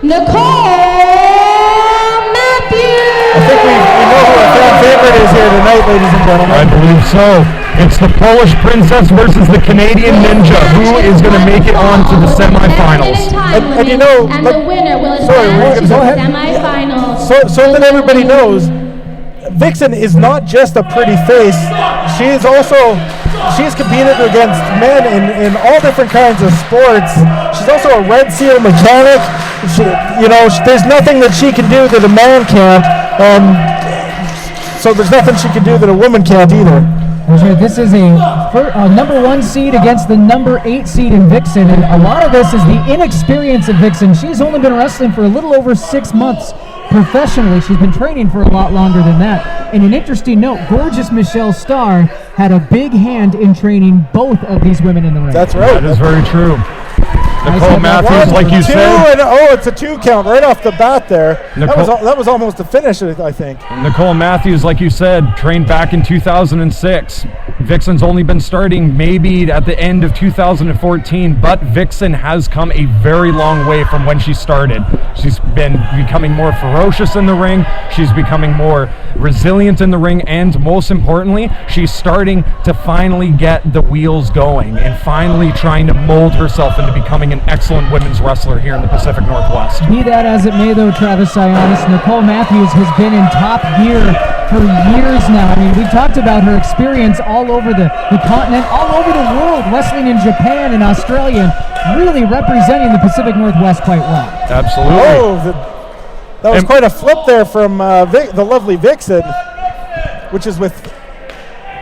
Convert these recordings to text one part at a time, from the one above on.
Nicole Matthews. I think we know who our fan favorite is here tonight, ladies and gentlemen. I believe so. It's the Polish Princess versus the Canadian Ninja. Who is going to make it on to the semifinals? And you know, and the winner will advance to the semifinals. So that everybody knows, Vixen is not just a pretty face. She's competed against men in all different kinds of sports. She's also a Red Seal mechanic. There's nothing that she can do that a man can't. So there's nothing she can do that a woman can't either. That's right. This is a number 1 seed against the number 8 seed in Vixen, and a lot of this is the inexperience of Vixen. She's only been wrestling for a little over 6 months professionally. She's been training for a lot longer than that. And an interesting note, gorgeous Michelle Starr had a big hand in training both of these women in the ring. That's right. That is very true. Nicole Matthews, like you said. It's a 2 count right off the bat there. That was almost a finish, I think. Nicole Matthews, like you said, trained back in 2006. Vixen's only been starting maybe at the end of 2014, but Vixen has come a very long way from when she started. She's been becoming more ferocious in the ring. She's becoming more resilient in the ring, and most importantly, she's starting to finally get the wheels going and finally trying to mold herself into becoming an excellent women's wrestler here in the Pacific Northwest. Be that as it may, though, Travis Sionis, Nicole Matthews has been in top gear for years now. I mean, we talked about her experience all over the continent, all over the world, wrestling in Japan and Australia, really representing the Pacific Northwest quite well. Absolutely. That was quite a flip there from the lovely Vixen, which is with,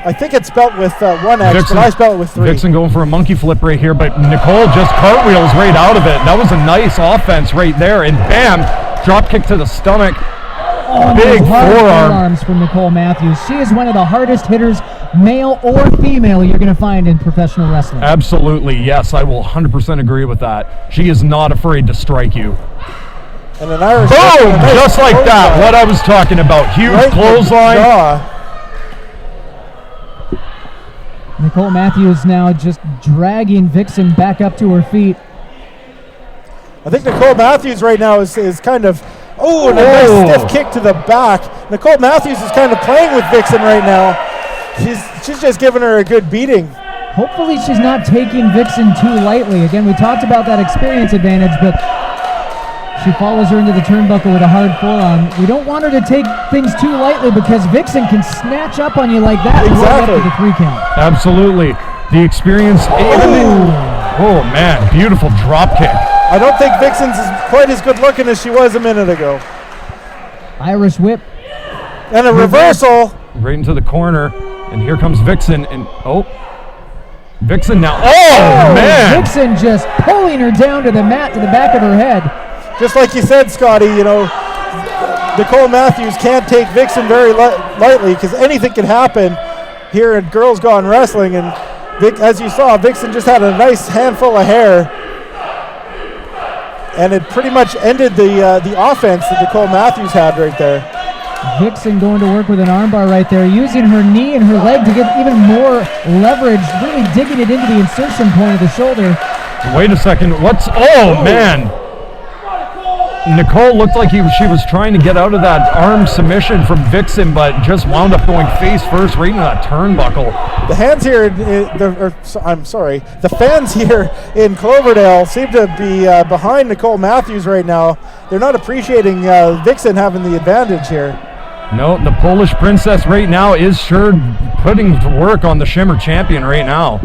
I think it's spelled with 1 X, Vixen, but I spell it with 3. Vixen going for a monkey flip right here, but Nicole just cartwheels right out of it. That was a nice offense right there, and bam, drop kick to the stomach. Big forearms from Nicole Matthews. She is one of the hardest hitters, male or female, you're going to find in professional wrestling. Absolutely, yes, I will 100% agree with that. She is not afraid to strike you. And an Irish boom! Just like that, what I was talking about. Huge clothesline. Nicole Matthews now just dragging Vixen back up to her feet. I think Nicole Matthews right now is kind of, and a nice stiff kick to the back. Nicole Matthews is kind of playing with Vixen right now. She's just giving her a good beating. Hopefully she's not taking Vixen too lightly. Again, we talked about that experience advantage, but she follows her into the turnbuckle with a hard forearm. We don't want her to take things too lightly because Vixen can snatch up on you like that and roll up to the 3 count. Absolutely. The experience. Oh man, beautiful drop kick. I don't think Vixen's is quite as good looking as she was a minute ago. Irish whip. And a reversal. Right into the corner. And here comes Vixen. And Vixen now. Man. Vixen just pulling her down to the mat, to the back of her head. Just like you said, Scotty, Nicole Matthews can't take Vixen very lightly because anything can happen here at Girls Gone Wrestling. And as you saw, Vixen just had a nice handful of hair. And it pretty much ended the offense that Nicole Matthews had right there. Vixen going to work with an armbar right there, using her knee and her leg to get even more leverage, really digging it into the insertion point of the shoulder. Wait a second, man. Nicole looked like she was trying to get out of that arm submission from Vixen, but just wound up going face first right into that turnbuckle. The hands here, the fans here in Cloverdale seem to be behind Nicole Matthews right now. They're not appreciating Vixen having the advantage here. No, the Polish Princess right now is sure putting to work on the Shimmer champion right now.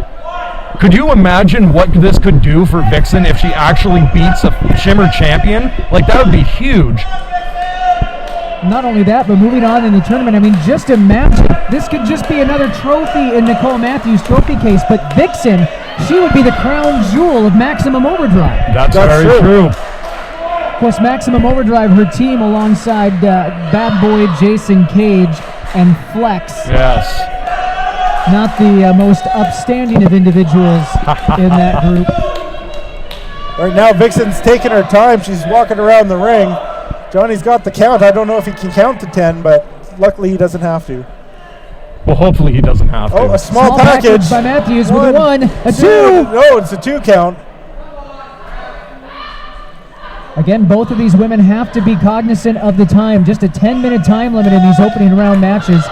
Could you imagine what this could do for Vixen if she actually beats a Shimmer champion? Like, that would be huge. Not only that, but moving on in the tournament, I mean, just imagine, this could just be another trophy in Nicole Matthews' trophy case, but Vixen, she would be the crown jewel of Maximum Overdrive. That's very true. Of course, Maximum Overdrive, her team alongside Bad Boy Jason Cage and Flex. Yes. Not the most upstanding of individuals in that group. Right now, Vixen's taking her time. She's walking around the ring. Johnny's got the count. I don't know if he can count to 10, but luckily he doesn't have to. Well, hopefully he doesn't have to. Oh, a small package by Matthews with a 1, a 2. No, it's a 2 count. Again, both of these women have to be cognizant of the time. Just a 10-minute time limit in these opening round matches.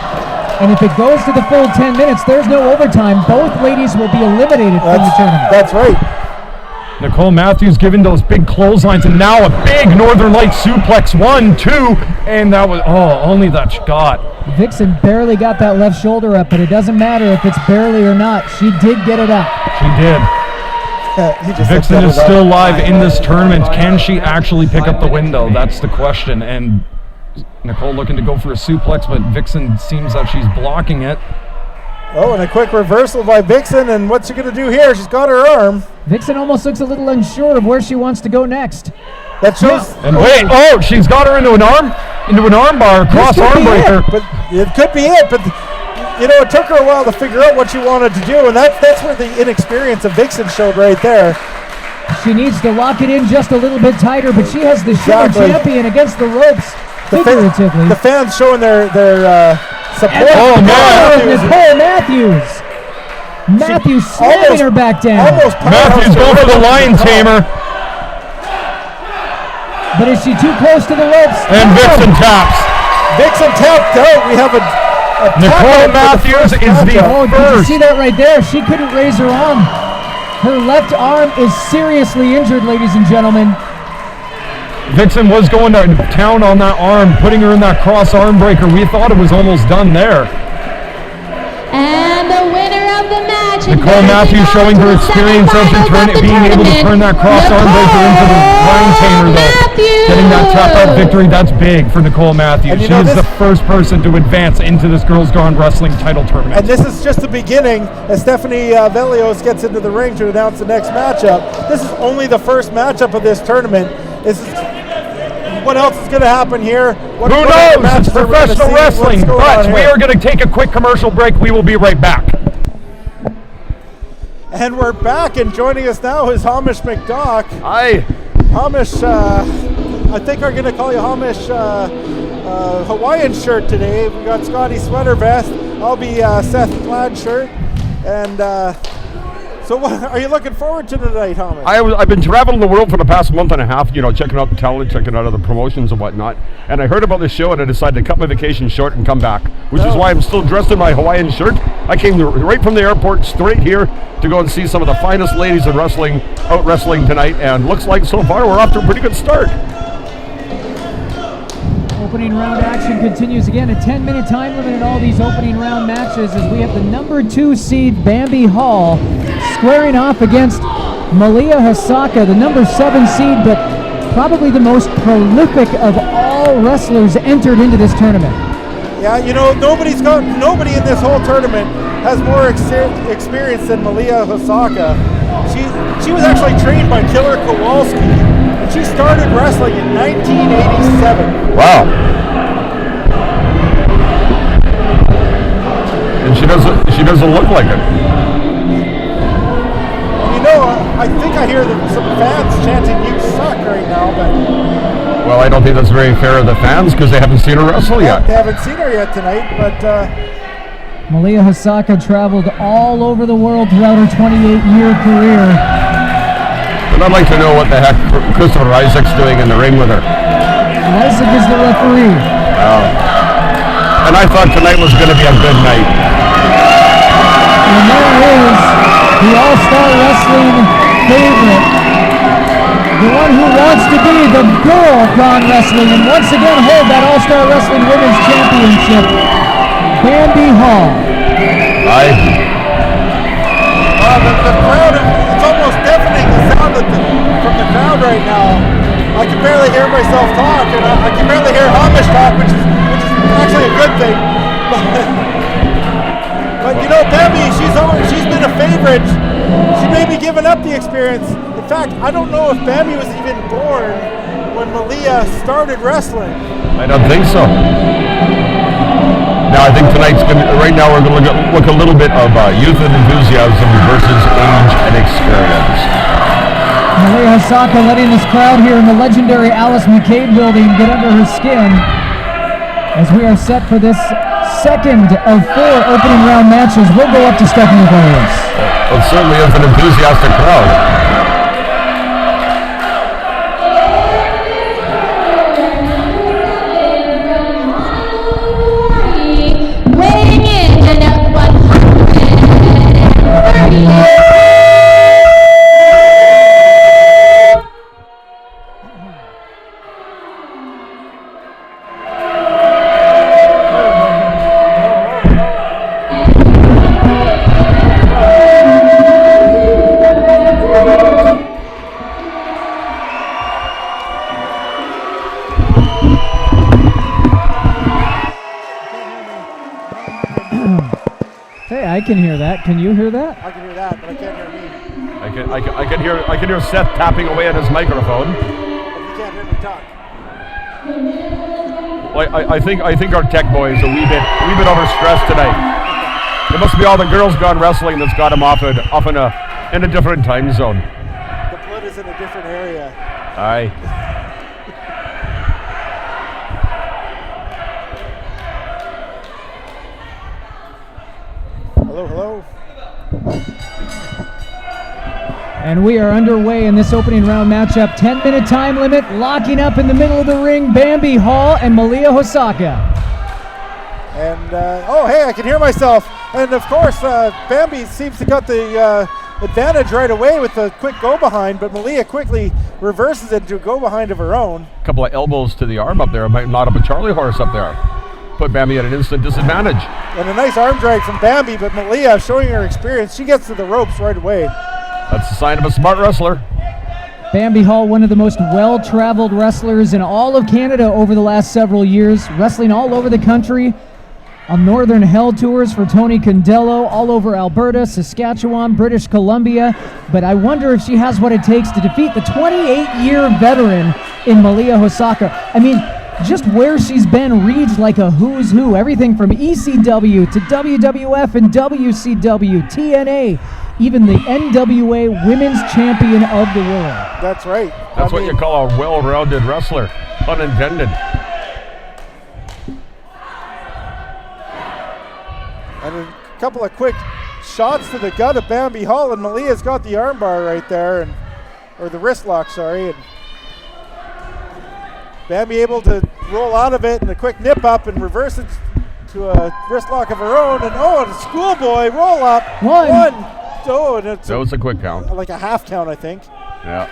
And if it goes to the full 10 minutes, there's no overtime. Both ladies will be eliminated from the tournament. That's right. Nicole Matthews giving those big clotheslines, and now a big Northern Lights suplex. 1, 2, and that was, only that shot. Vixen barely got that left shoulder up, but it doesn't matter if it's barely or not. She did get it up. She did. Vixen is still live in this tournament. Can she actually pick up the window? That's the question. And Nicole looking to go for a suplex, but Vixen seems that she's blocking it. Oh, and a quick reversal by Vixen, and what's she going to do here? She's got her arm. Vixen almost looks a little unsure of where she wants to go next. That shows. And wait, she's got her into an arm bar, cross arm breaker. But it could be it, but it took her a while to figure out what she wanted to do, and that's where the inexperience of Vixen showed right there. She needs to lock it in just a little bit tighter, but she has the Shimmer champion against the ropes, figuratively. The fans showing their support. Nicole Matthews. Matthews slamming her back down. Matthews going for the lion tamer. But is she too close to the ropes? And Vixen taps. Vixen tapped out. We have a Nicole Matthews is the first. Did you see that right there? She couldn't raise her arm. Her left arm is seriously injured, ladies and gentlemen. Vixen was going to town on that arm, putting her in that cross arm breaker. We thought it was almost done there. And the winner of the match, Nicole Matthews showing her experience of being able to turn that cross arm breaker into the line tamer, though. Getting that tap out victory, that's big for Nicole Matthews. She is the first person to advance into this Girls Gone Wrestling title tournament. And this is just the beginning as Stephanie Velios gets into the ring to announce the next matchup. This is only the first matchup of this tournament. What else is going to happen here? Who knows? It's professional wrestling, but we are going to take a quick commercial break. We will be right back. And we're back, and joining us now is Hamish McDock. Hi. Hamish, I think I'm going to call you Hamish Hawaiian shirt today. We got Scotty sweater vest. I'll be Seth plaid shirt. And so what are you looking forward to tonight, Hamish? I've been traveling the world for the past month and a half, checking out the talent, checking out other promotions and whatnot. And I heard about this show and I decided to cut my vacation short and come back, which is why I'm still dressed in my Hawaiian shirt. I came right from the airport straight here to go and see some of the finest ladies in wrestling out wrestling tonight. And looks like so far we're off to a pretty good start. Opening round action continues again. A 10-minute time limit in all these opening round matches as we have the number 2 seed Bambi Hall squaring off against Malia Hosaka, the number 7 seed, but probably the most prolific of all wrestlers entered into this tournament. Yeah, nobody in this whole tournament has more experience than Malia Hosaka. She was actually trained by Killer Kowalski, and she started wrestling in 1987. Wow. And she doesn't look like it. I think I hear some fans chanting "You suck" right now, but well, I don't think that's very fair of the fans because they haven't seen her wrestle yet. They haven't seen her yet tonight, but Malia Hosaka traveled all over the world throughout her 28-year career. And I'd like to know what the heck Christopher Isaac's doing in the ring with her. Isaac is the referee. And I thought tonight was going to be a good night. And there is the All-Star Wrestling favorite, the one who wants to be the Girl Gone Wrestling and once again hold that All-Star Wrestling Women's Championship, Bambi Hall. The crowd, it's almost deafening, the sound from the crowd right now. I can barely hear myself talk, and I can barely hear Hamish talk, which is actually a good thing. But Bambi, she's been a favorite. She may be giving up the experience. In fact, I don't know if Bambi was even born when Malia started wrestling. I don't think so. Now I think right now we're going to look a little bit of youth and enthusiasm versus age and experience. Malia Hosaka letting this crowd here in the legendary Alice McCabe building get under her skin as we are set for this second of 4 opening round matches. We'll go up to Stephanie Williams. It certainly is an enthusiastic crowd. I can hear that. Can you hear that? I can hear that, but I can't hear me. I can hear Seth tapping away at his microphone. But you can't hear me talk. Well, I think our tech boy is a wee bit overstressed tonight. It must be all the girls gone wrestling that's got him off in a different time zone. The blood is in a different area. Aye. Hello. And we are underway in this opening round matchup. 10-minute time limit, locking up in the middle of the ring, Bambi Hall and Malia Hosaka. And, hey, I can hear myself. And, of course, Bambi seems to got the advantage right away with the quick go-behind, but Malia quickly reverses it to a go-behind of her own. A couple of elbows to the arm up there. Might not have a Charlie horse up there. Put Bambi at an instant disadvantage. And a nice arm drag from Bambi, but Malia, showing her experience, she gets to the ropes right away. That's a sign of a smart wrestler. Bambi Hall, one of the most well-traveled wrestlers in all of Canada over the last several years, wrestling all over the country on Northern Hell tours for Tony Condello, all over Alberta, Saskatchewan, British Columbia. But I wonder if she has what it takes to defeat the 28-year veteran in Malia Hosaka. I mean, just where she's been reads like a who's who. Everything from ECW to WWF and WCW, TNA, even the NWA Women's Champion of the World. That's right. That's what you call a well-rounded wrestler, pun intended. And a couple of quick shots to the gut of Bambi Hall, and Malia's got the armbar right there, or the wrist lock, sorry. And Bambi able to roll out of it and a quick nip up and reverse it to a wrist lock of her own. And a schoolboy roll up. One. Oh, and it's that was a quick count. Like a half count, I think. Yeah.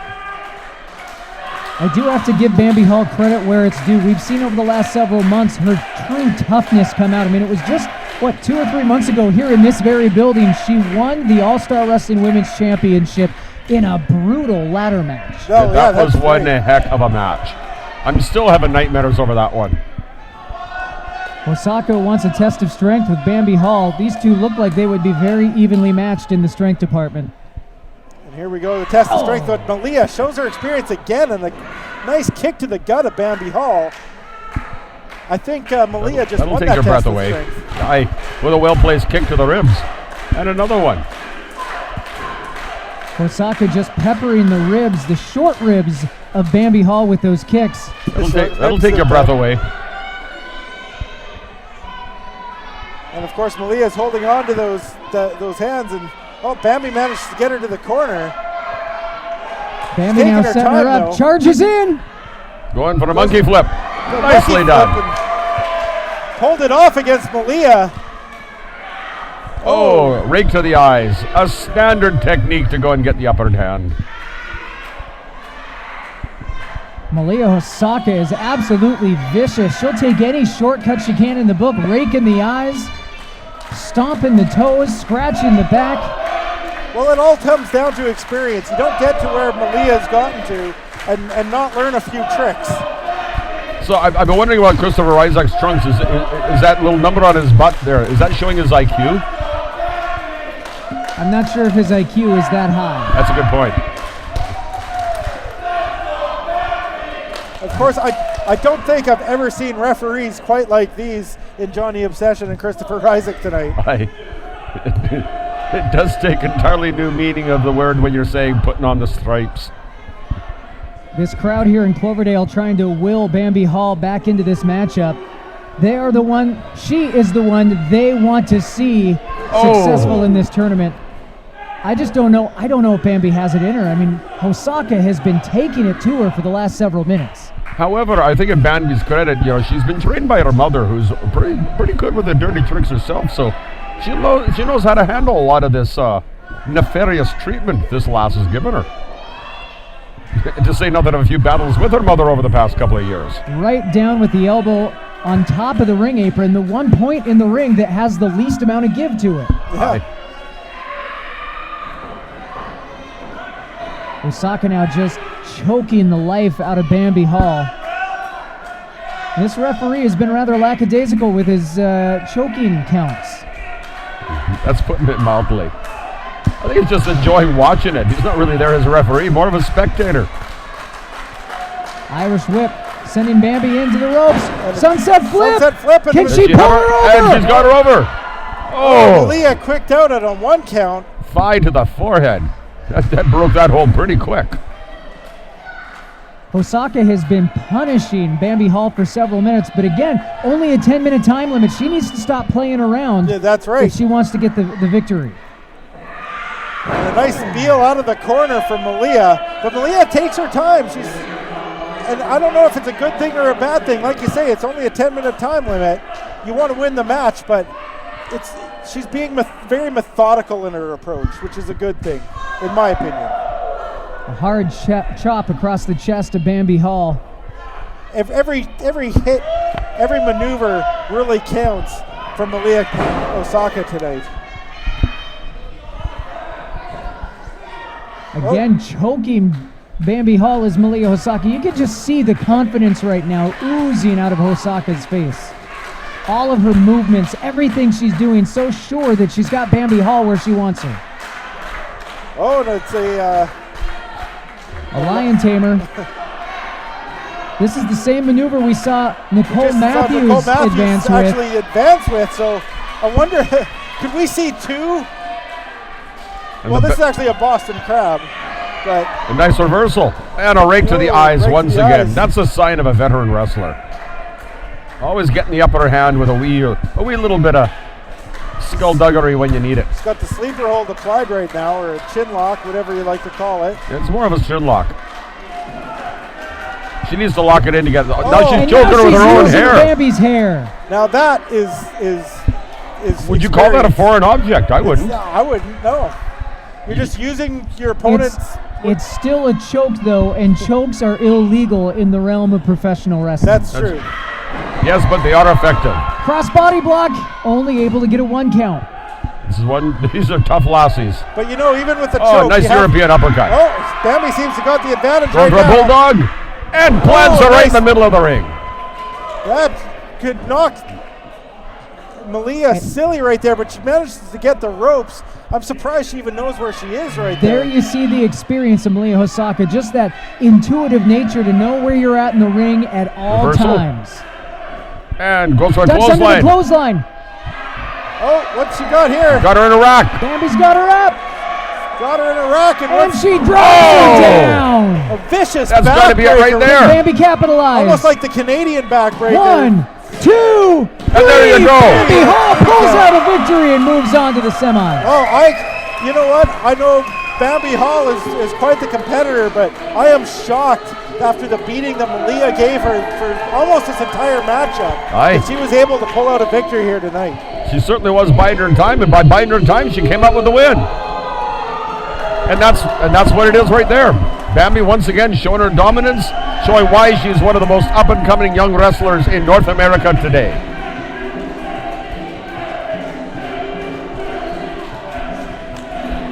I do have to give Bambi Hall credit where it's due. We've seen over the last several months her true toughness come out. I mean, it was just, 2 or 3 months ago here in this very building, she won the All-Star Wrestling Women's Championship in a brutal ladder match. That was one heck of a match. I'm still having nightmares over that one. Hosaka wants a test of strength with Bambi Hall. These two look like they would be very evenly matched in the strength department. And here we go, the test of strength. But Malia shows her experience again, and a nice kick to the gut of Bambi Hall. I think Malia just won that test of strength. That'll take your breath away. Aye, with a well-placed kick to the ribs. And another one. Hosaka just peppering the ribs, the short ribs of Bambi Hall with those kicks. That'll take your breath away. And of course, Malia's holding on to those hands, and Bambi managed to get her to the corner. Bambi now setting her up, though. Charges in. Going for a monkey flip. Nicely done. Pulled it off against Malia. Oh, rake to the eyes. A standard technique to go and get the upper hand. Malia Hosaka is absolutely vicious. She'll take any shortcut she can in the book, rake in the eyes, stomping the toes, scratching the back. Well, it all comes down to experience. You don't get to where Malia's gotten to and not learn a few tricks. So I've been wondering about Christopher Isaac's trunks. Is that little number on his butt there, is that showing his IQ? I'm not sure if his IQ is that high. That's a good point. Of course, I don't think I've ever seen referees quite like these in Johnny Obsession and Christopher Isaac tonight. It does take entirely new meaning of the word when you're saying putting on the stripes. This crowd here in Cloverdale trying to will Bambi Hall back into this matchup. They are the one, she is the one they want to see successful in this tournament. I just don't know. I don't know if Bambi has it in her. I mean, Hosaka has been taking it to her for the last several minutes. However, I think in Bambi's credit, she's been trained by her mother, who's pretty good with the dirty tricks herself. So she knows how to handle a lot of this nefarious treatment this lass has given her. To say nothing of a few battles with her mother over the past couple of years. Right down with the elbow on top of the ring apron, the one point in the ring that has the least amount of give to it. Yeah. Hosaka now just choking the life out of Bambi Hall. This referee has been rather lackadaisical with his choking counts. That's putting it mildly. I think he's just enjoying watching it. He's not really there as a referee, more of a spectator. Irish whip, sending Bambi into the ropes. Sunset flip. Sunset flip. Can she pull her over? And she's got her over. Oh, Malia quicked out it on 1 count. thigh to the forehead. That broke that hold pretty quick. Hosaka has been punishing Bambi Hall for several minutes, but again, only a 10-minute time limit. She needs to stop playing around. Yeah, that's right. If she wants to get the victory. And a nice feel out of the corner from Malia, but Malia takes her time. And I don't know if it's a good thing or a bad thing. Like you say, it's only a 10-minute time limit. You want to win the match, but she's being very methodical in her approach, which is a good thing, in my opinion. A hard chop across the chest of Bambi Hall. Every hit, every maneuver really counts for Malia Hosaka tonight. Again, choking Bambi Hall is Malia Hosaka. You can just see the confidence right now oozing out of Hosaka's face. All of her movements, everything she's doing, so sure that she's got Bambi Hall where she wants her. Oh, and it's a lion tamer. This is the same maneuver we saw Nicole Matthews advance with. So I wonder, could we see two? Well, this is actually a Boston Crab. But a nice reversal and a rake to the eyes once again. That's a sign of a veteran wrestler. Always getting the upper hand with a wee little bit of skullduggery when you need it. She's got the sleeper hold applied right now, or a chin lock, whatever you like to call it. It's more of a chin lock. She needs to lock it in together. Oh, now she's choking her with her own hair. Bambi's hair. Now that is. Would you call that a foreign object? I wouldn't. I wouldn't. No. You're just using your opponent's. It's still a choke though, and chokes are illegal in the realm of professional wrestling. That's true. Yes, but they are effective. Cross-body block, only able to get a 1 count. These are tough lassies. But you know, even with the choke. Oh, nice European uppercut. Oh, Bambi seems to got the advantage right now. Bulldog, and plants her right in the middle of the ring. That could knock Malia silly right there, but she manages to get the ropes. I'm surprised she even knows where she is right there. There you see the experience of Malia Hosaka, just that intuitive nature to know where you're at in the ring at all times. And goes for a clothesline. Under the clothesline. Oh, what's she got here? Got her in a rack. Bambi's got her up. Got her in a rack. And she drops her down. A vicious That's got to be it right there. Bambi capitalized. Almost like the Canadian backbreaker. 1, 2, 3. And there you go. Bambi Hall pulls out a victory and moves on to the semi. Oh, you know what? I know Bambi Hall is quite the competitor, but I am shocked after the beating that Malia gave her for almost this entire matchup. That she was able to pull out a victory here tonight. She certainly was biding her time, and by biding her time, she came out with the win. And that's what it is right there. Bambi once again showing her dominance, showing why she's one of the most up-and-coming young wrestlers in North America today.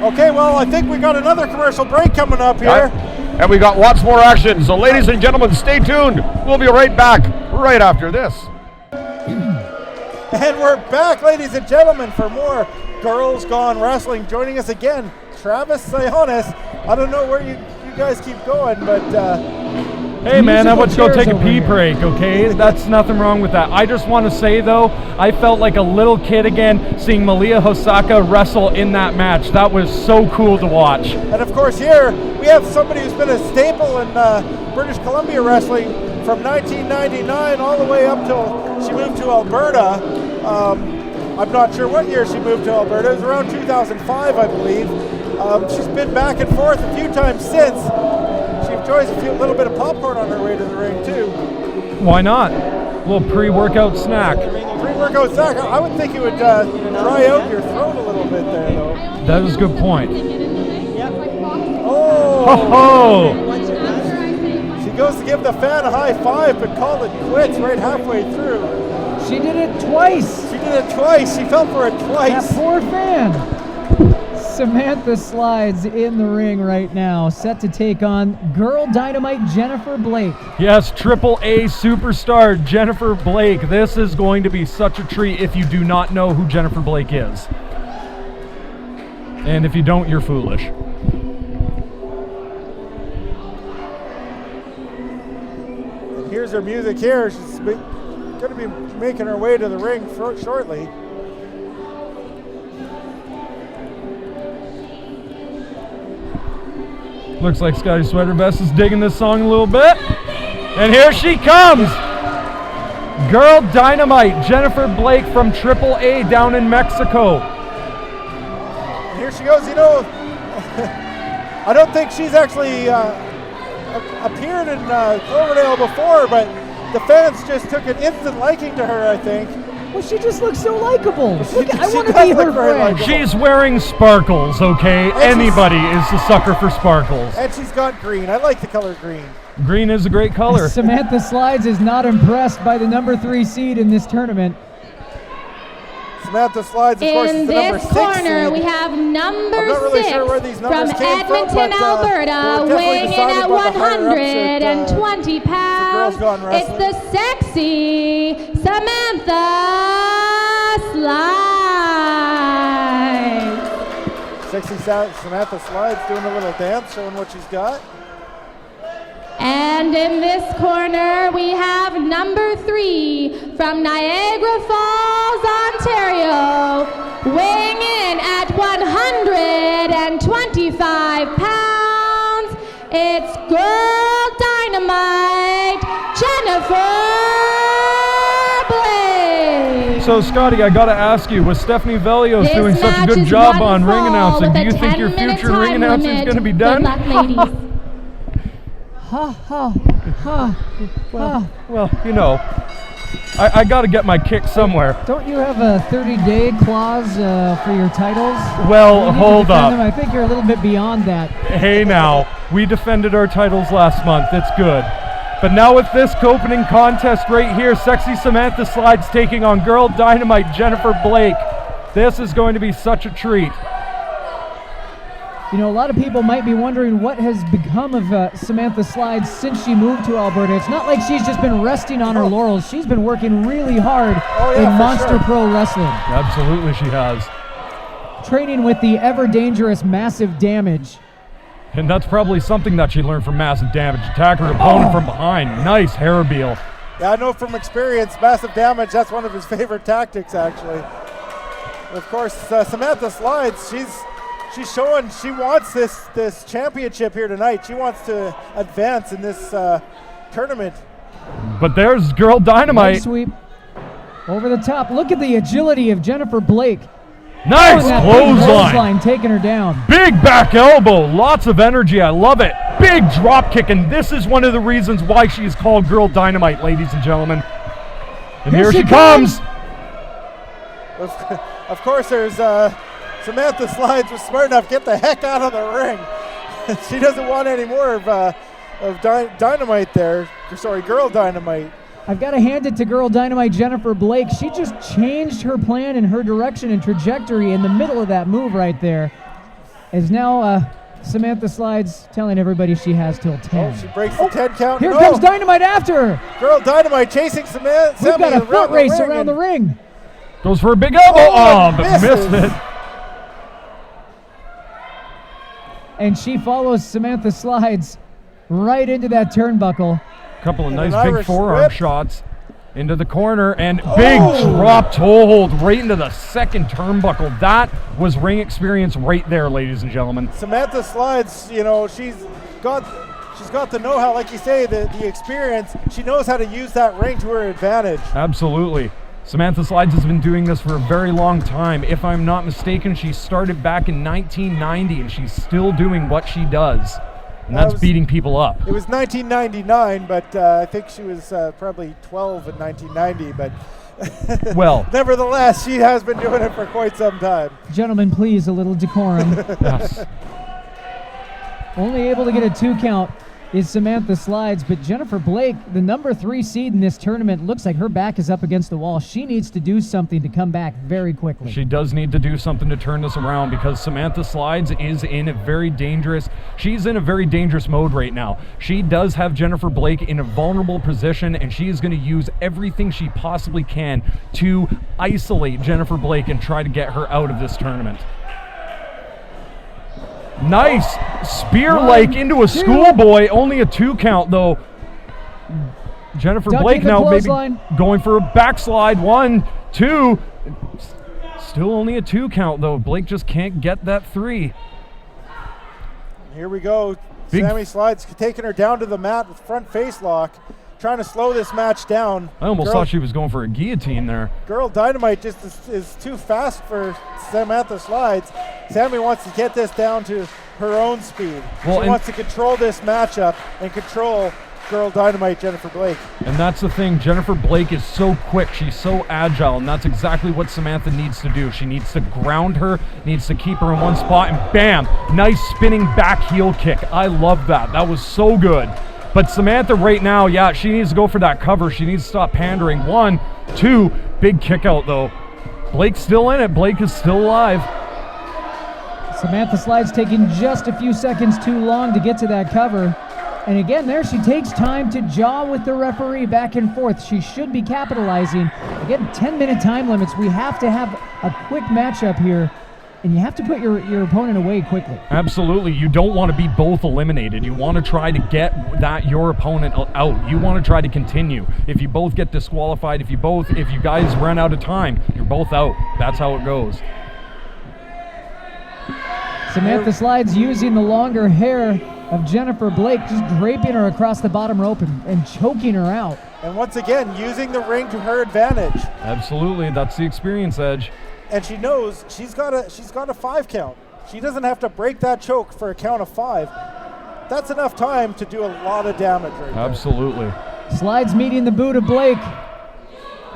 Okay, well, I think we got another commercial break coming up here. And we got lots more action. So ladies and gentlemen, stay tuned. We'll be right back right after this. And we're back, ladies and gentlemen, for more Girls Gone Wrestling. Joining us again, Travis Sionis. I don't know where you guys keep going, but hey man, how about you go take a pee break, okay? That's nothing wrong with that. I just want to say though, I felt like a little kid again seeing Malia Hosaka wrestle in that match. That was so cool to watch. And of course here, we have somebody who's been a staple in British Columbia wrestling from 1999 all the way up till she moved to Alberta. I'm not sure what year she moved to Alberta. It was around 2005, I believe. She's been back and forth a few times since. She enjoys a little bit of popcorn on her way to the ring, too. Why not? A little pre-workout snack. Pre-workout snack. I would think it would dry out your throat a little bit there, though. That is a good point. Oh! Ho-ho! She goes to give the fan a high five, but called it quits right halfway through. She did it twice. She did it twice. She fell for it twice. That poor fan. Samantha slides in the ring right now, set to take on Girl Dynamite Jennifer Blake. Yes, AAA superstar Jennifer Blake. This is going to be such a treat if you do not know who Jennifer Blake is. And if you don't, you're foolish. And here's her music here. She's going to be making her way to the ring shortly. Looks like Scotty Sweater Vest is digging this song a little bit. And here she comes. Girl Dynamite, Jennifer Blake from AAA down in Mexico. And here she goes. You know, I don't think she's actually appeared in Cloverdale before, but the fans just took an instant liking to her, I think. Well, she just looks so likable. She I want to does be her look very friend. likable. She's wearing sparkles, okay? Anybody is a sucker for sparkles. And she's got green. I like the color green. Green is a great color. Samantha Slides is not impressed by the number 3 seed in this tournament. Samantha Slides, of course, In is the number this 6 corner, seed. we have number I'm not really 6 sure where these numbers from came from, Edmonton, but, Alberta, we're definitely weighing in decided at by the higher-ups that, 120 pounds. Girls Gone It's Wrestling. the sexy Samantha Slides. Sexy Samantha Slides doing a little dance, showing what she's got. And in this corner, we have number 3 from Niagara Falls, Ontario, weighing in at 125 pounds. It's Girl Dynamite, Jennifer Blake. So, Scotty, I gotta ask you, with Stephanie Velios This doing such a match good is job one on ring fall announcing, with do a you think your 10-minute future ring time announcing is limit. gonna be Good done? luck, ladies. Well, you know, I gotta get my kick somewhere. Don't you have a 30-day clause for your titles? Well, You need to hold defend up. them. I think you're a little bit beyond that. Hey now, we defended our titles last month, it's good. But now with this opening contest right here, sexy Samantha Slides taking on Girl Dynamite Jennifer Blake. This is going to be such a treat. You know, a lot of people might be wondering what has become of Samantha Slides since she moved to Alberta. It's not like she's just been resting on her laurels. She's been working really hard in Monster Pro Wrestling. Absolutely she has. Training with the ever-dangerous Massive Damage. And that's probably something that she learned from Massive Damage. Attack her opponent from behind. Nice hair heel. Yeah, I know from experience, Massive Damage, that's one of his favorite tactics, actually. Of course, Samantha Slides, she's showing she wants this championship here tonight. She wants to advance in this tournament. But there's Girl Dynamite. Leg sweep over the top. Look at the agility of Jennifer Blake. Nice And that big clothesline. taking her down. Big back elbow. Lots of energy. I love it. Big drop kick. And this is one of the reasons why she's called Girl Dynamite, ladies and gentlemen. And here she comes. Of course, there's Samantha Slides was smart enough to get the heck out of the ring. She doesn't want any more of Dynamite there. Sorry, Girl Dynamite. I've got to hand it to Girl Dynamite Jennifer Blake. She just changed her plan and her direction and trajectory in the middle of that move right there. As now Samantha Slides telling everybody she has till 10. Oh, she breaks the 10 count. Here comes Dynamite after her. Girl Dynamite chasing Samantha. We've got a foot race around the ring. Goes for a big elbow. Oh, but missed it. And she follows Samantha Slides right into that turnbuckle. Couple of And nice an big Irish forearm whip. shots into the corner, and big drop toe hold right into the second turnbuckle. That was ring experience right there, ladies and gentlemen. Samantha Slides, you know, she's got the know-how, like you say, the experience. She knows how to use that ring to her advantage. Absolutely. Samantha Slides has been doing this for a very long time. If I'm not mistaken, she started back in 1990, and she's still doing what she does. And that's beating people up. It was 1999, but I think she was probably 12 in 1990. But well, nevertheless, she has been doing it for quite some time. Gentlemen, please, a little decorum. Yes. Only able to get a 2 count is Samantha Slides, but Jennifer Blake, the number 3 seed in this tournament, looks like her back is up against the wall. She needs to do something to come back very quickly. She does need to do something to turn this around, because Samantha Slides is in a very dangerous mode right now. She does have Jennifer Blake in a vulnerable position, and she is going to use everything she possibly can to isolate Jennifer Blake and try to get her out of this tournament. Nice spear-like into a schoolboy. Only a 2 count, though. Jennifer Ducking Blake the now maybe clothesline. going for a backslide. 1, 2. Still only a 2 count, though. Blake just can't get that 3. Here we go. Big Sammy slides, taking her down to the mat with front face lock, trying to slow this match down. I almost thought she was going for a guillotine there. Girl Dynamite just is too fast for Samantha Slides. Sammy wants to get this down to her own speed. Well, she wants to control this matchup and control Girl Dynamite Jennifer Blake. And that's the thing. Jennifer Blake is so quick. She's so agile, and that's exactly what Samantha needs to do. She needs to ground her, needs to keep her in one spot, and bam, nice spinning back heel kick. I love that. That was so good. But Samantha right now, yeah, she needs to go for that cover. She needs to stop pandering. 1, 2, big kick out though. Blake's still in it. Blake is still alive. Samantha Slides taking just a few seconds too long to get to that cover. And again, there she takes time to jaw with the referee back and forth. She should be capitalizing. Again, 10-minute time limits. We have to have a quick matchup here, and you have to put your opponent away quickly. Absolutely. You don't want to be both eliminated. You want to try to get your opponent out. You want to try to continue. If you both get disqualified, if you guys run out of time, you're both out. That's how it goes. Samantha Slides using the longer hair of Jennifer Blake, just draping her across the bottom rope and choking her out. And once again, using the ring to her advantage. Absolutely, that's the experience edge. And she knows she's got a 5 count. She doesn't have to break that choke for a count of 5. That's enough time to do a lot of damage right Absolutely. there. Slides meeting the boot of Blake.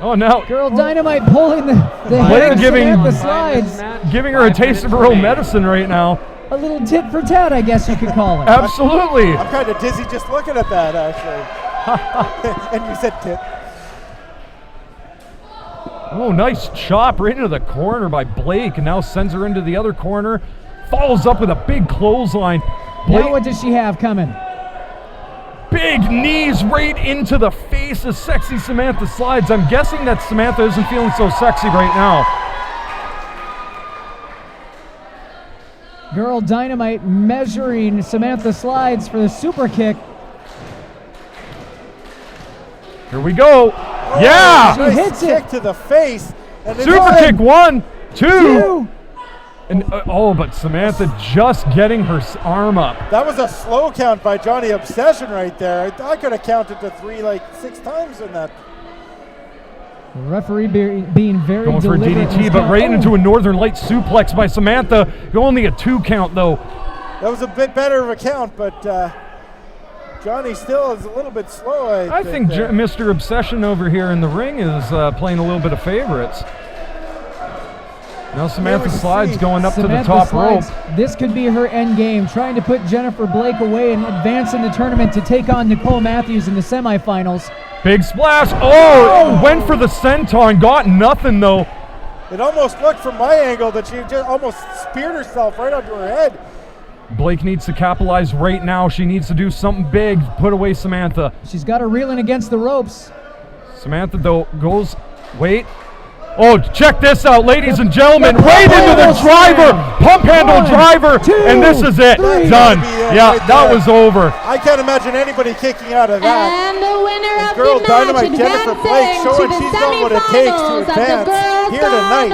Oh no. Girl Dynamite pulling the hair of Samantha Slides. Giving her a taste of her own medicine right now. A little tit for tat, I guess you could call it. Absolutely. I'm kind of dizzy just looking at that, actually. And you said tit. Oh, nice chop right into the corner by Blake, and now sends her into the other corner. Follows up with a big clothesline. Now what does she have coming? Big knees right into the face of sexy Samantha Slides. I'm guessing that Samantha isn't feeling so sexy right now. Girl Dynamite measuring Samantha Slides for the super kick. Here we go. Oh, Yeah! She nice hits kick it. to the face. And it's Super on. kick 1, 2. 2. And but Samantha just getting her arm up. That was a slow count by Johnny Obsession right there. I could have counted to 3 like 6 times in that. The referee being very Going for a deliberate in DDT, his but count. right into a Northern Light suplex by Samantha. Only a 2 count though. That was a bit better of a count, but Johnny still is a little bit slow. I think Mr. Obsession over here in the ring is playing a little bit of favorites. Now Samantha Slides going up Samantha to the top Slides, rope. This could be her end game, trying to put Jennifer Blake away and advance in the tournament to take on Nicole Matthews in the semifinals. Big splash. Oh, went for the senton, got nothing though. It almost looked from my angle that she just almost speared herself right onto her head. Blake needs to capitalize right now. She needs to do something big, put away Samantha. She's got her reeling against the ropes. Samantha though goes, wait. Oh, check this out, ladies and gentlemen. Right into the driver, pump handle driver, and this is it. Done. Yeah, that was over. I can't imagine anybody kicking out of that. And the winner of Girl the match, Dynamite Jennifer Blake showing she's done what it takes to advance here tonight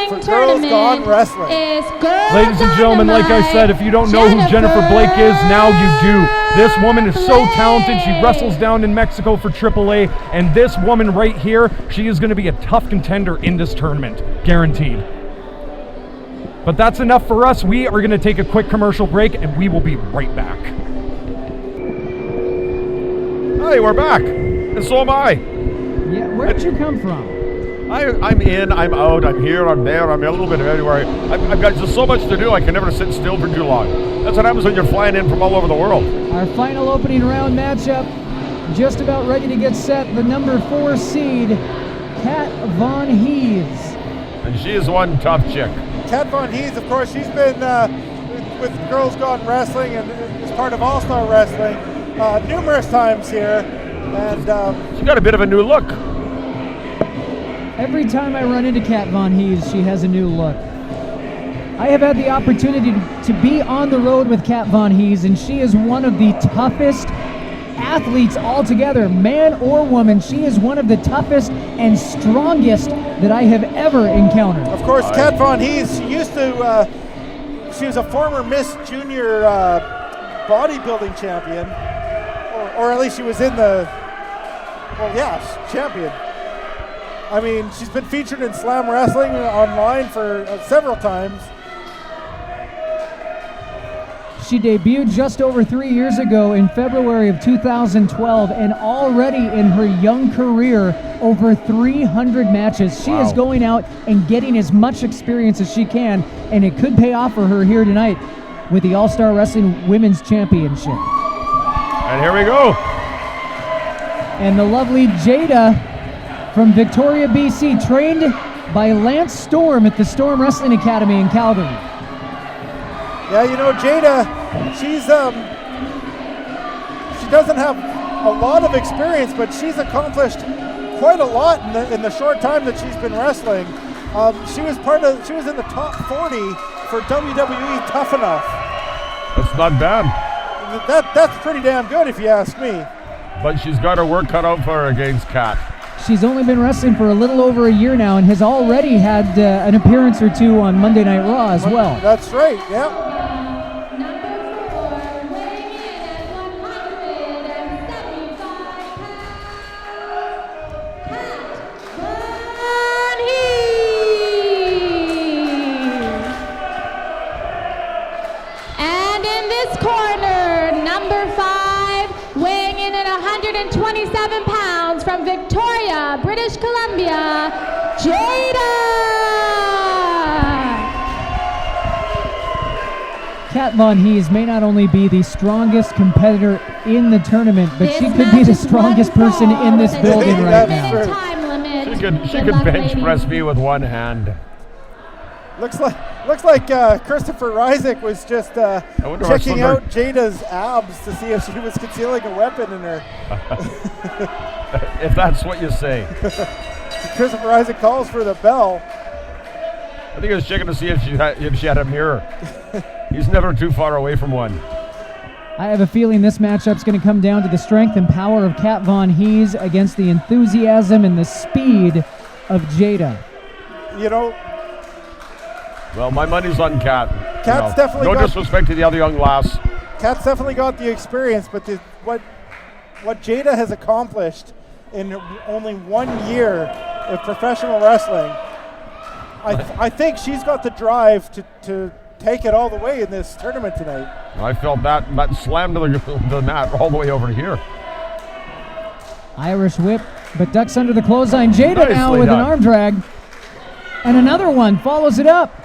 for Girls Gone Wrestling. Ladies and gentlemen, like I said, if you don't know who Jennifer Blake is, now you do. This woman is so talented. She wrestles down in Mexico for AAA, and this woman right here, she is going to be a tough contender in this tournament, guaranteed. But that's enough for us. We are going to take a quick commercial break, and we will be right back. Hey, we're back, and so am I. Yeah, where did you come from? I'm in, I'm out, I'm here, I'm there, I'm a little bit of everywhere. I've got just so much to do, I can never sit still for too long. That's what happens when you're flying in from all over the world. Our final opening round matchup, just about ready to get set. The number 4 seed, Kat Von Hees. And she is one tough chick. Kat Von Hees, of course, she's been with Girls Gone Wrestling and is part of All-Star Wrestling numerous times here. And She's got a bit of a new look. Every time I run into Kat Von Hees, she has a new look. I have had the opportunity to be on the road with Kat Von Hees, and she is one of the toughest athletes altogether, man or woman. She is one of the toughest and strongest that I have ever encountered. Of course, Kat Von Hees she was a former Miss Junior bodybuilding champion, or at least she was in the, champion. I mean, she's been featured in Slam Wrestling online for several times. She debuted just over 3 years ago in February of 2012, and already in her young career, over 300 matches. She is going out and getting as much experience as she can, and it could pay off for her here tonight with the All-Star Wrestling Women's Championship. And here we go. And the lovely Jada from Victoria, BC, trained by Lance Storm at the Storm Wrestling Academy in Calgary. Yeah, you know, Jada, she doesn't have a lot of experience, but she's accomplished quite a lot in the short time that she's been wrestling. She was in the top 40 for WWE Tough Enough. That's not bad. That's pretty damn good if you ask me. But she's got her work cut out for her against Kat. She's only been wrestling for a little over a year now and has already had an appearance or two on Monday Night Raw as well. That's right, yeah. And in this corner, number 5, weighing in at 127 pounds from Victoria, British Columbia, Jada! Kat Von Hees may not only be the strongest competitor in the tournament, but she could be the strongest person in this building right now. She could bench press me with one hand. Looks like Christopher Rysick was just checking out Jada's abs to see if she was concealing a weapon in her. If that's what you say. Christopher Rysick calls for the bell. I think he was checking to see if she had a mirror. He's never too far away from one. I have a feeling this matchup's going to come down to the strength and power of Kat Von Hees against the enthusiasm and the speed of Jada. You know, well, my money's on Kat. Kat's definitely no disrespect to the other young lass. Kat's definitely got the experience, but what Jada has accomplished in only 1 year of professional wrestling, I think she's got the drive to take it all the way in this tournament tonight. I felt that slam to the mat all the way over here. Irish whip, but ducks under the clothesline. Jada Nicely now with done. an arm drag. And another one follows it up.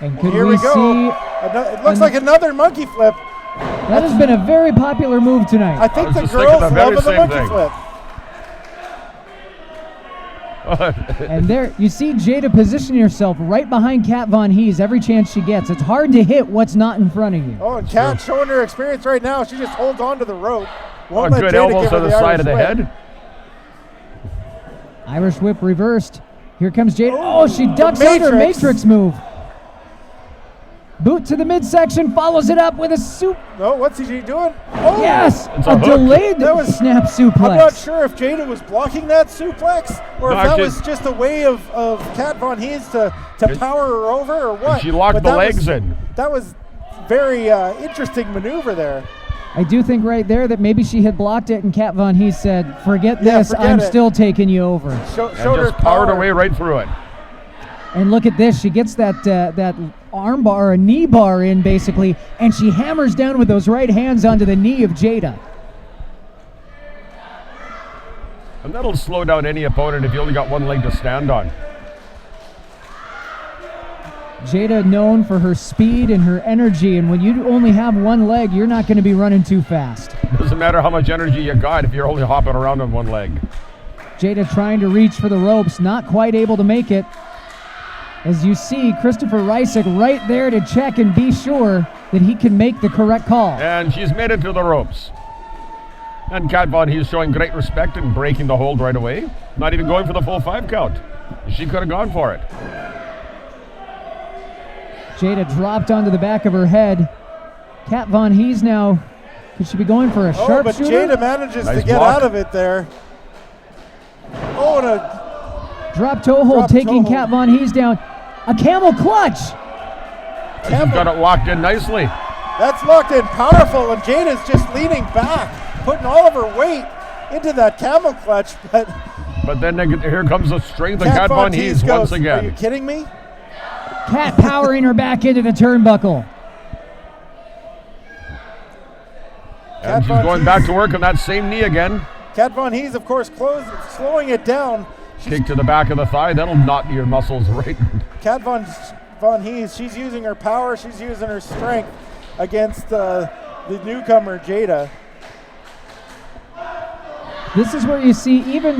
And could Here we go. see? It looks like another monkey flip. That has been a very popular move tonight. I think the just girls thinking the very love the same monkey thing. flip. And there, you see Jada positioning herself right behind Kat Von Hees every chance she gets. It's hard to hit what's not in front of you. Oh, and Kat's showing her experience right now. She just holds on to the rope. A Won't let good Jada elbow give to her the side Irish of the whip. head. Irish whip reversed. Here comes Jada. Oh, she the ducks under. Matrix. Matrix move. Boot to the midsection, follows it up with a soup. No, what's he doing? Oh, Yes, It's a a hook. delayed That was- snap suplex. I'm not sure if Jada was blocking that suplex or No, if that actually- was just a way of Kat Von Hees to power her over or what. She locked But the that legs was, in. That was very interesting maneuver there. I do think right there that maybe she had blocked it and Kat Von Hees said, forget Yeah, this, forget I'm it." still taking you over. Showed And her just powered power. her way right through it. And look at this, she gets that arm bar, or a knee bar in basically, and she hammers down with those right hands onto the knee of Jada. And that'll slow down any opponent if you only got one leg to stand on. Jada known for her speed and her energy, and when you only have one leg, you're not going to be running too fast. Doesn't matter how much energy you got if you're only hopping around on one leg. Jada trying to reach for the ropes, not quite able to make it. As you see, Christopher Rysick right there to check and be sure that he can make the correct call. And she's made it to the ropes. And Kat Von Hees showing great respect and breaking the hold right away. Not even going for the full 5 count. She could have gone for it. Jada dropped onto the back of her head. Kat Von Hees now, could she be going for a sharpshooter? But Jada manages to get out of it there. Oh, and a drop toe hold taking Kat Von Hees down. A camel clutch. She's got it locked in nicely. That's locked in powerful, and Jada's just leaning back, putting all of her weight into that camel clutch. But then here comes the strength of Kat Von Hees once again. Are you kidding me? Kat powering her back into the turnbuckle. And she's going back to work on that same knee again. Kat Von Hees, of course, slowing it down. Kick to the back of the thigh. That'll knot your muscles right. Kat Von Hees, she's using her power. She's using her strength against the newcomer, Jada. This is where you see even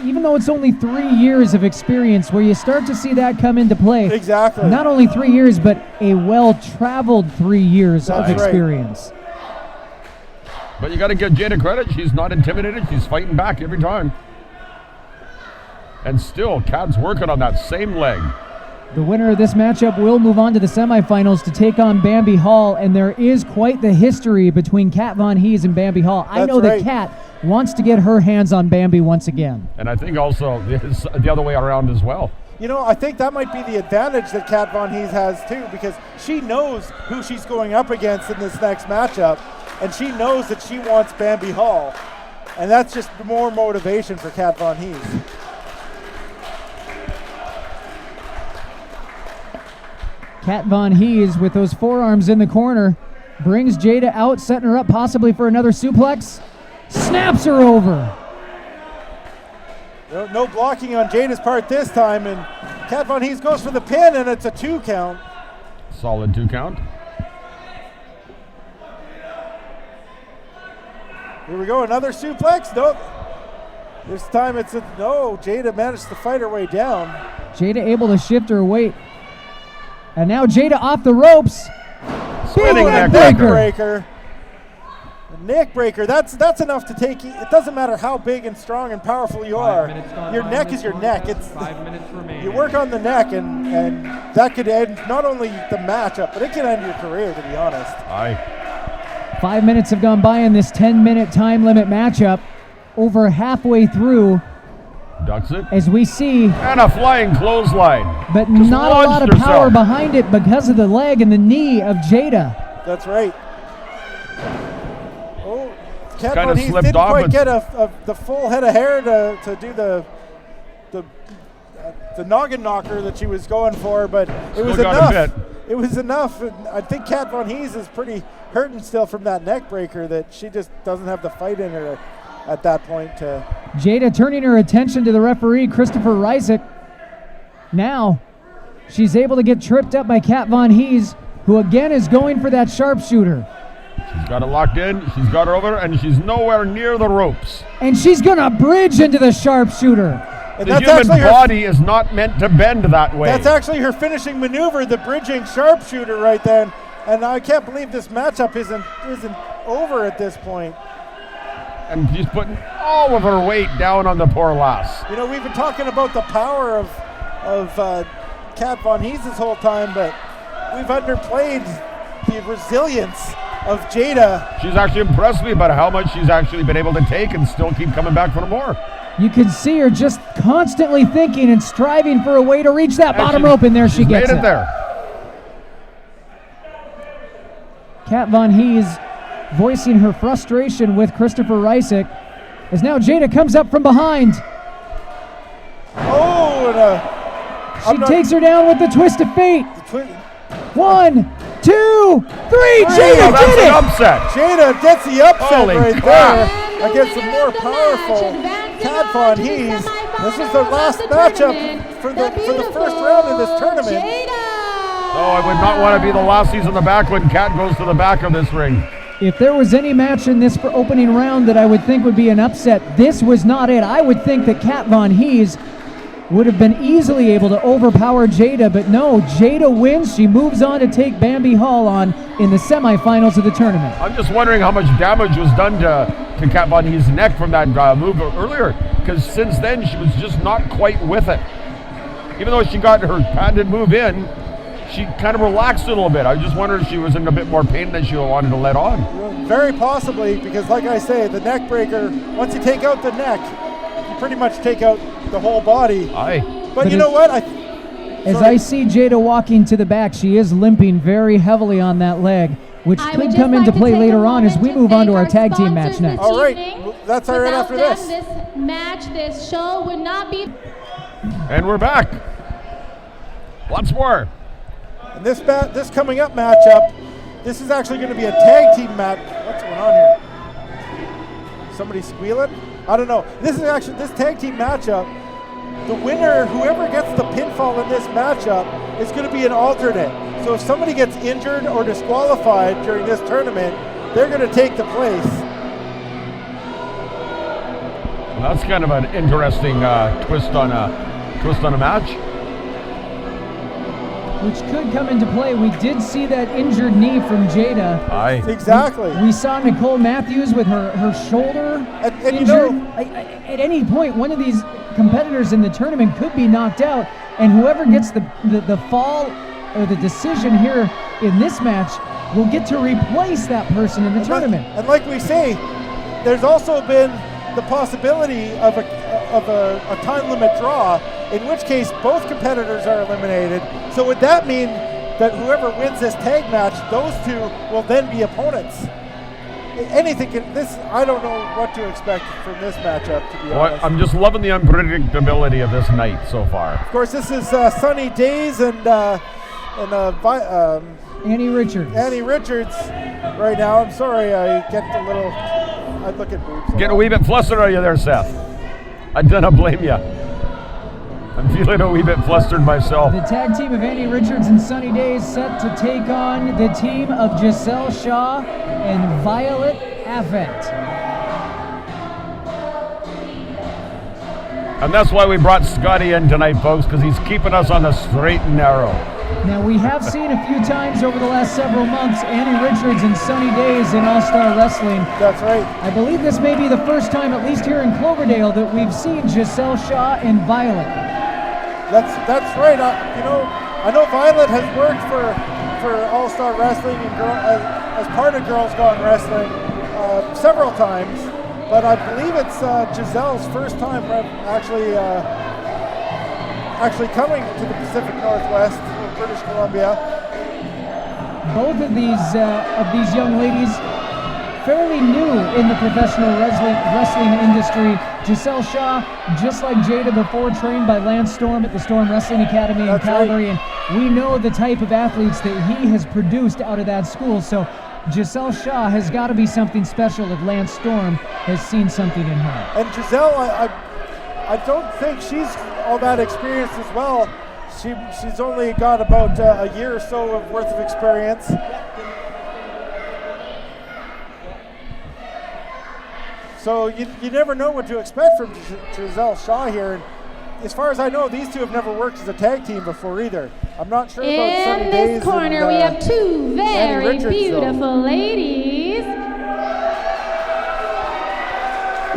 even though it's only 3 years of experience, where you start to see that come into play. Exactly. Not only 3 years, but a well-traveled 3 years of experience. Right. But you got to give Jada credit. She's not intimidated. She's fighting back every time. And still, Kat's working on that same leg. The winner of this matchup will move on to the semifinals to take on Bambi Hall, and there is quite the history between Kat Von Hees and Bambi Hall. I know that Kat wants to get her hands on Bambi once again. And I think also it's the other way around as well. You know, I think that might be the advantage that Kat Von Hees has too, because she knows who she's going up against in this next matchup, and she knows that she wants Bambi Hall. And that's just more motivation for Kat Von Hees. Kat Von Hees with those forearms in the corner brings Jada out, setting her up possibly for another suplex. Snaps her over. No blocking on Jada's part this time, and Kat Von Hees goes for the pin, and it's a 2 count. Solid 2 count. Here we go, another suplex. Nope. This time it's no. Jada managed to fight her way down. Jada able to shift her weight. And now Jada off the ropes. Spinning neck breaker. Neck breaker. That's enough to take. It doesn't matter how big and strong and powerful you are. Your neck is your neck. It's 5 minutes remaining. You work on the neck, and that could end not only the matchup, but it can end your career. To be honest. Aye. 5 minutes have gone by in this 10-minute time limit matchup. Over halfway through. Ducks it. As we see. And a flying clothesline. But Just not a lot of herself. power behind it because of the leg and the knee of Jada. That's right. Oh, Kat Kinda Von Hees slipped didn't off quite and- get the full head of hair to do the noggin knocker that she was going for, but it was Still got a enough. bit. It was enough. And I think Kat Von Hees is pretty hurting still from that neck breaker, that she just doesn't have the fight in her at that point. Jada turning her attention to the referee, Christopher Rysick. Now, she's able to get tripped up by Kat Von Hees, who again is going for that sharpshooter. She's got it locked in. She's got her over, and she's nowhere near the ropes. And she's going to bridge into the sharpshooter. And The human body is not meant to bend that way. That's actually her finishing maneuver, the bridging sharpshooter right then. And I can't believe this matchup isn't over at this point. And she's putting all of her weight down on the poor lass. You know, we've been talking about the power of Kat Von Hees this whole time, but we've underplayed the resilience of Jada. She's actually impressed me about how much she's actually been able to take and still keep coming back for more. You can see her just constantly thinking and striving for a way to reach that And bottom she's- rope, and there she she's gets made it. there. Kat Von Hees voicing her frustration with Christopher Rysick, as now Jada comes up from behind. Oh, and She takes her down with the twist of fate. 1, 2, 3. Jada That's did an it! upset. Jada gets the upset Holy right crap. there against the more powerful Kat Von Hees. This is the last matchup for the first round of this tournament. Oh, I would not want to be the lasties in the back when Kat goes to the back of this ring. If there was any match in this opening round that I would think would be an upset, this was not it. I would think that Kat Von Hees would have been easily able to overpower Jada, but no, Jada wins. She moves on to take Bambi Hall on in the semifinals of the tournament. I'm just wondering how much damage was done to Kat Von D's neck from that move earlier, because since then she was just not quite with it. Even though she got her patented move in, she kind of relaxed a little bit. I just wondered if she was in a bit more pain than she wanted to let on. Very possibly, because like I say, the neck breaker, once you take out the neck, you pretty much take out the whole body. Aye. But you know what? As I see Jada walking to the back, she is limping very heavily on that leg, which could come into play later on as we move on to our tag team match next. All right, that's all right after this. This show would not be. And we're back. Lots more. And this coming up matchup, this is actually going to be a tag team match. What's going on here? Somebody squealing? I don't know. This tag team matchup. The winner, whoever gets the pinfall in this matchup, is going to be an alternate. So if somebody gets injured or disqualified during this tournament, they're going to take the place. Well, that's kind of an interesting twist on a match. Which could come into play. We did see that injured knee from Jada. Aye. Exactly. We saw Nicole Matthews with her shoulder and injured. At any point, one of these competitors in the tournament could be knocked out, and whoever gets the fall or the decision here in this match will get to replace that person in the tournament. And like we say, there's also been the possibility of a time limit draw, in which case both competitors are eliminated. So would that mean that whoever wins this tag match, those two will then be opponents? Anything can, I don't know what to expect from this matchup, to be honest. I'm just loving the unpredictability of this night so far. Of course, this is Sunny Days and Annie Richards. Annie Richards right now. I'm sorry, I look at boobs. Getting a wee bit flustered are you there, Seth? I don't blame you. I'm feeling a wee bit flustered myself. The tag team of Annie Richards and Sunny Days set to take on the team of Jazelle Shaw and Violet Affect. And that's why we brought Scotty in tonight, folks, because he's keeping us on the straight and narrow. Now, we have seen a few times over the last several months Annie Richards and Sunny Days in All-Star Wrestling. That's right. I believe this may be the first time, at least here in Cloverdale, that we've seen Jazelle Shaw and Violet. That's right. I know Violet has worked for All-Star Wrestling and as part of Girls Gone Wrestling several times, but I believe it's Jazelle's first time actually coming to the Pacific Northwest, British Columbia. Both of these young ladies fairly new in the professional wrestling industry. Jazelle Shaw, just like Jada before, trained by Lance Storm at the Storm Wrestling Academy in Calgary, and we know the type of athletes that he has produced out of that school. So Jazelle Shaw has got to be something special if Lance Storm has seen something in her. And Jazelle, I don't think she's all that experienced as well. She's only got about a year or so of worth of experience. So you never know what to expect from Jazelle Shaw here. And as far as I know, these two have never worked as a tag team before either. I'm not sure about Sunny Days. In this corner, we have two very Richards, beautiful ladies.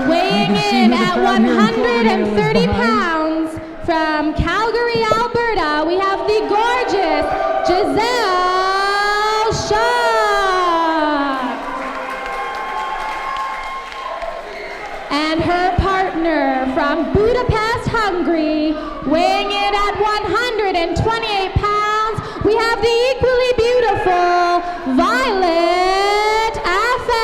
Weighing in at 130 pounds from Calgary, Alberta, we have the gorgeous Jazelle Shaw. And her partner from Budapest, Hungary, weighing in at 128 pounds, we have the equally beautiful Violet Affect.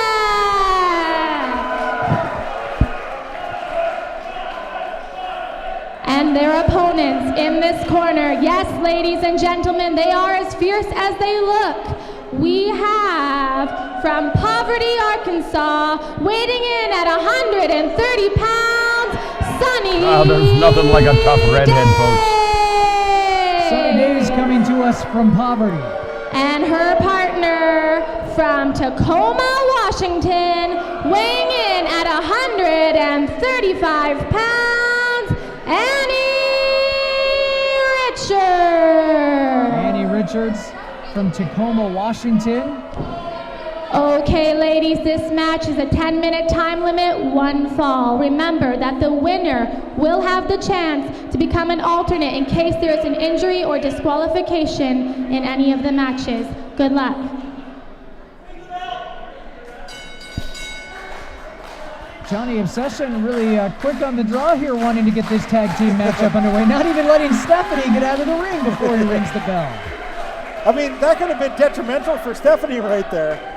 And their opponents in this corner, yes, ladies and gentlemen, they are as fierce as they look. We have from Poverty, Arkansas, weighing in at 130 pounds, Sunny There's nothing like a tough redhead, folks. Sunny Days coming to us from Poverty. And her partner from Tacoma, Washington, weighing in at 135 pounds, Annie finisher. Annie Richards from Tacoma, Washington. Okay, ladies, this match is a 10-minute time limit, 1 fall. Remember that the winner will have the chance to become an alternate in case there is an injury or disqualification in any of the matches. Good luck. Johnny Obsession really quick on the draw here, wanting to get this tag team matchup underway. Not even letting Stephanie get out of the ring before he rings the bell. I mean, that could have been detrimental for Stephanie right there.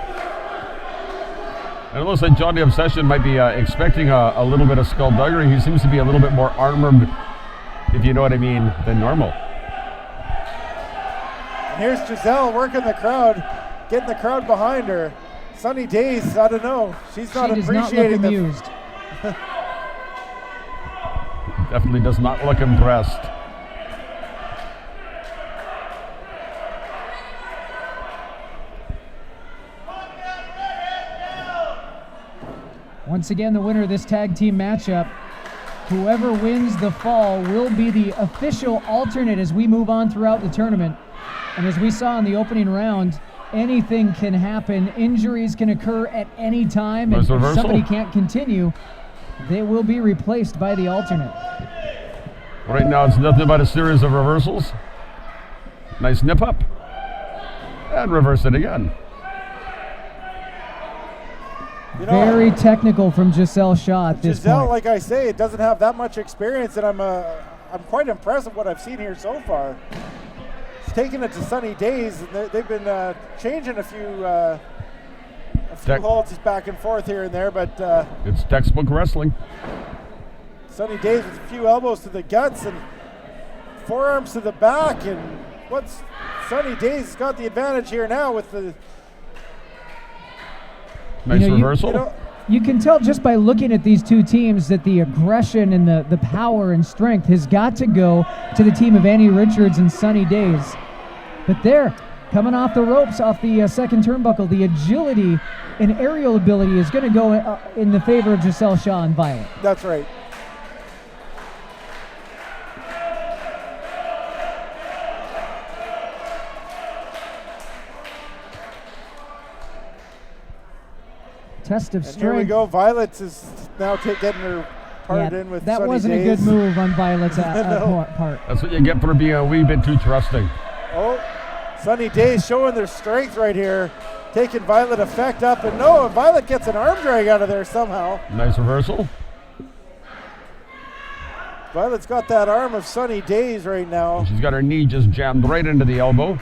And it looks like Johnny Obsession might be expecting a little bit of skullduggery. He seems to be a little bit more armored, if you know what I mean, than normal. And here's Jazelle working the crowd, getting the crowd behind her. Sunny Days, I don't know. She's not appreciating not look amused. Definitely does not look impressed. Once again, the winner of this tag team matchup, whoever wins the fall will be the official alternate as we move on throughout the tournament. And as we saw in the opening round, anything can happen. Injuries can occur at any time. And if somebody can't continue, they will be replaced by the alternate. Right now, it's nothing but a series of reversals. Nice nip up. And reverse it again. You know, very technical from Jazelle Shaw at this Jazelle, point. like I say, doesn't have that much experience, and I'm quite impressed with what I've seen here so far. She's taking it to Sunny Days, and they've been changing a few holds back and forth here and there, but it's textbook wrestling. Sunny Days with a few elbows to the guts and forearms to the back, and what's Sunny Days has got the advantage here now with the nice reversal. You can tell just by looking at these two teams that the aggression and the power and strength has got to go to the team of Annie Richards and Sunny Days. But they're coming off the ropes, off the second turnbuckle. The agility and aerial ability is going to go in the favor of Jazelle Shaw and Violet. That's right. Test of strength. Here we go. Violet is now getting her part in with that Sunny wasn't Days. a good move on Violet's part. That's what you get for being a wee bit too trusting. Oh, Sunny Days showing their strength right here, taking Violet effect up, and no, Violet gets an arm drag out of there somehow. Nice reversal. Violet's got that arm of Sunny Days right now. She's got her knee just jammed right into the elbow.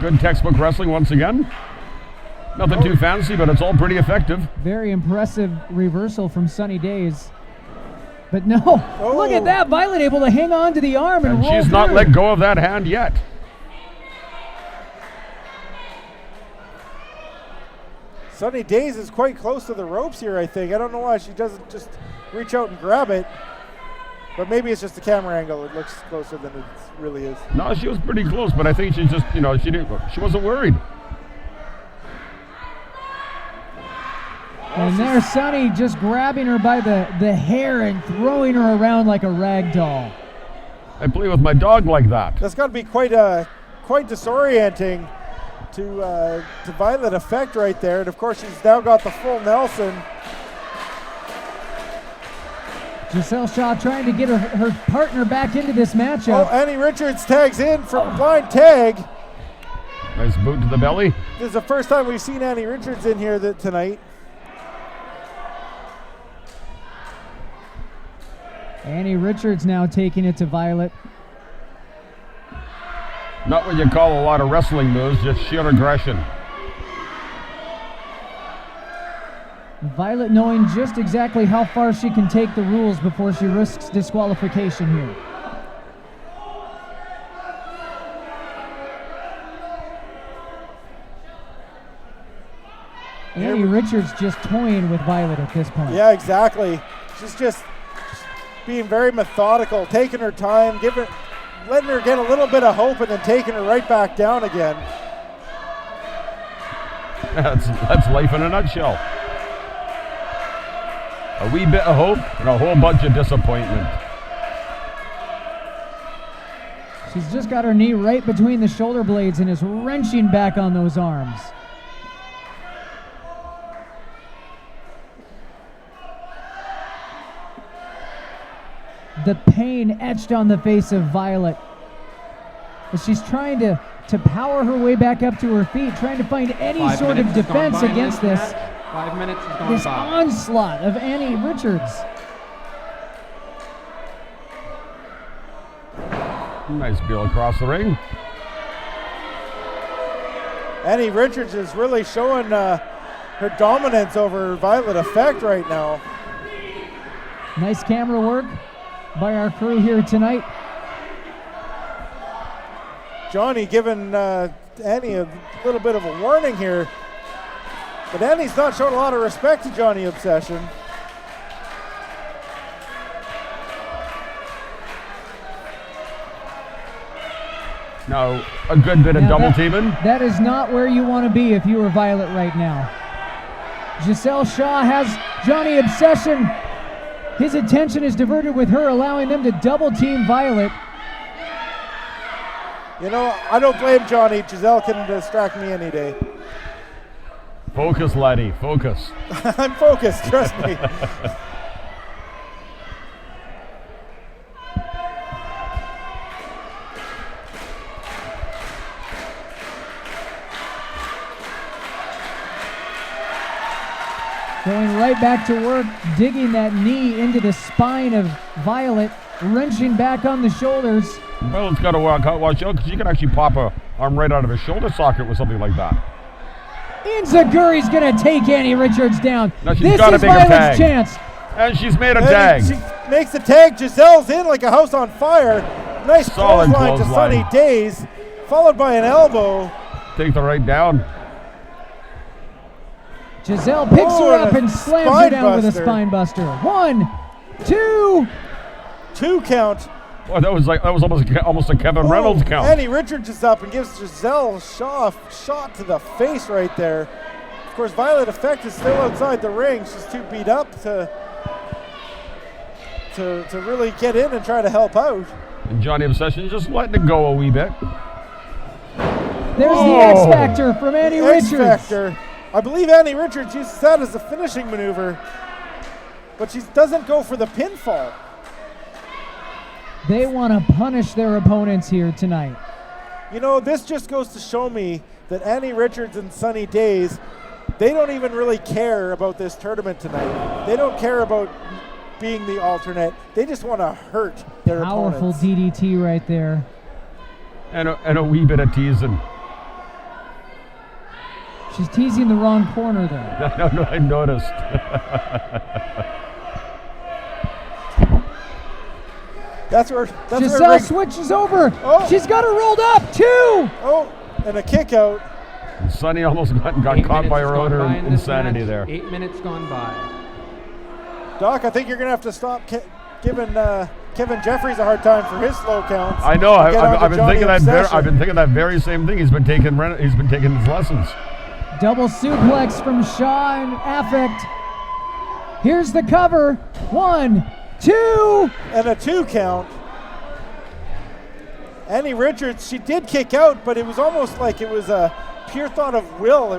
Good textbook wrestling once again. Nothing too fancy, but it's all pretty effective. Very impressive reversal from Sunny Days. But no, look at that. Violet able to hang on to the arm and roll she's not let go of that hand yet. Sunny Days is quite close to the ropes here, I think. I don't know why she doesn't just reach out and grab it. But maybe it's just the camera angle. It looks closer than it really is. No, she was pretty close, but I think she just, she wasn't worried. And there's Sunny just grabbing her by the hair and throwing her around like a rag doll. I play with my dog like that. That's got to be quite disorienting to Violet effect right there. And of course, she's now got the full Nelson. Jazelle Shaw trying to get her partner back into this matchup. Oh, Annie Richards tags in from blind tag. Nice boot to the belly. This is the first time we've seen Annie Richards in here tonight. Annie Richards now taking it to Violet. Not what you call a lot of wrestling moves, just sheer aggression. Violet knowing just exactly how far she can take the rules before she risks disqualification here. Annie Richards just toying with Violet at this point. Yeah, exactly. She's just being very methodical, taking her time, letting her get a little bit of hope, and then taking her right back down again. That's life in a nutshell. A wee bit of hope and a whole bunch of disappointment. She's just got her knee right between the shoulder blades and is wrenching back on those arms. The pain etched on the face of Violet as she's trying to power her way back up to her feet, trying to find any sort of defense against this 5 minutes has gone by. Onslaught of Annie Richards. Nice beel across the ring. Annie Richards is really showing her dominance over Violet Effect right now. Nice camera work by our crew here tonight. Johnny giving Annie a little bit of a warning here. But Annie's not showing a lot of respect to Johnny Obsession. Now, a good bit of double teaming. That is not where you want to be if you were Violet right now. Giselle Shaw has Johnny Obsession. His attention is diverted with her, allowing them to double team Violet. You know, I don't blame Johnny. Giselle can distract me any day. Focus, laddie, focus. I'm focused, trust me. Going right back to work, digging that knee into the spine of Violet, wrenching back on the shoulders. Violet's got to watch out because she can actually pop a arm right out of his shoulder socket with something like that. Inzaguri's going to take Annie Richards down. Now she's This got is a bigger Violet's tag. chance. And she's made a And tag. She makes the tag. Giselle's in like a house on fire. Nice Solid clothesline to clothesline. Sunny Days, followed by an elbow. Take the right down. Jazelle picks Oh, her up and and a slams her spine down with a buster. spine buster. 1, 2. 2 count. Oh, that was almost a Kevin Reynolds count. Annie Richards is up and gives Giselle Shaw a shot to the face right there. Of course, Violet Effect is still outside the ring. She's too beat up to really get in and try to help out. And Johnny Obsession just letting it go a wee bit. There's the X Factor from Annie X Richards. Factor. I believe Annie Richards uses that as a finishing maneuver, but she doesn't go for the pinfall. They want to punish their opponents here tonight. You know, this just goes to show me that Annie Richards and Sunny Days, they don't even really care about this tournament tonight. They don't care about being the alternate. They just want to hurt their Powerful opponents. DDT right there. And a wee bit of teasing. She's teasing the wrong corner there. No, I noticed. That's where Giselle Rick- switches over. Oh. She's got her rolled up. 2. Oh, and a kick out. And Sonny almost got 8 caught by minutes her gone own by in this insanity match. there. 8 minutes gone by. Doc, I think you're going to have to stop giving Kevin Jeffries a hard time for his slow counts. I know. Get on to I've been Johnny thinking that. Obsession. I've been thinking that very same thing. He's been taking his lessons. Double suplex from Shaw and Affect. Here's the cover. 1, 2. And a 2 count. Annie Richards, she did kick out, but it was almost like it was a pure thought of will.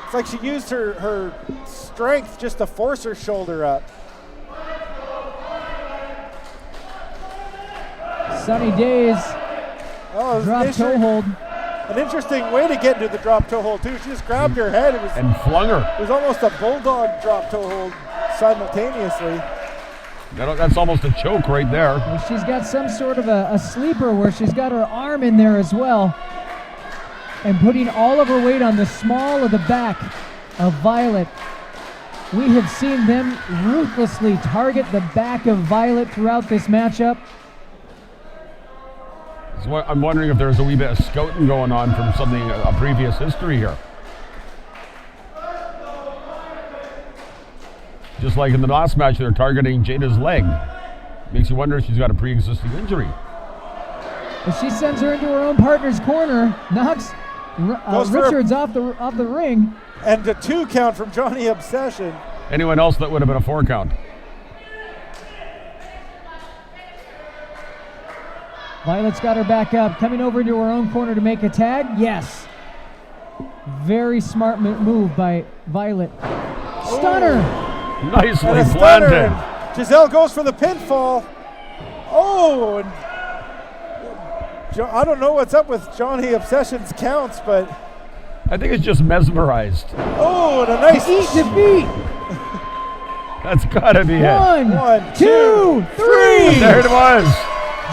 It's like she used her strength just to force her shoulder up. Sunny Days. Oh, it was Drop toe hold. an interesting way to get into the drop toe hold too. She just grabbed her head. And flung her. It was almost a bulldog drop toe hold simultaneously. That's almost a choke right there. Well, she's got some sort of a sleeper where she's got her arm in there as well. And putting all of her weight on the small of the back of Violet. We have seen them ruthlessly target the back of Violet throughout this matchup. So I'm wondering if there's a wee bit of scouting going on from a previous history here. Just like in the last match, they're targeting Jada's leg. Makes you wonder if she's got a pre-existing injury. As she sends her into her own partner's corner, knocks Goes for a- Richards off the ring. And a 2 count from Johnny Obsession. Anyone else, that would have been a 4 count. Violet's got her back up, coming over into her own corner to make a tag. Yes. Very smart move by Violet. Stunner. Nicely And a stunner, planted. and Jazelle goes for the pinfall. Oh, and I don't know what's up with Johnny Obsession's counts, but I think it's just mesmerized. oh, and a nice Eat defeat. That's gotta be it. One, two, three. There it was.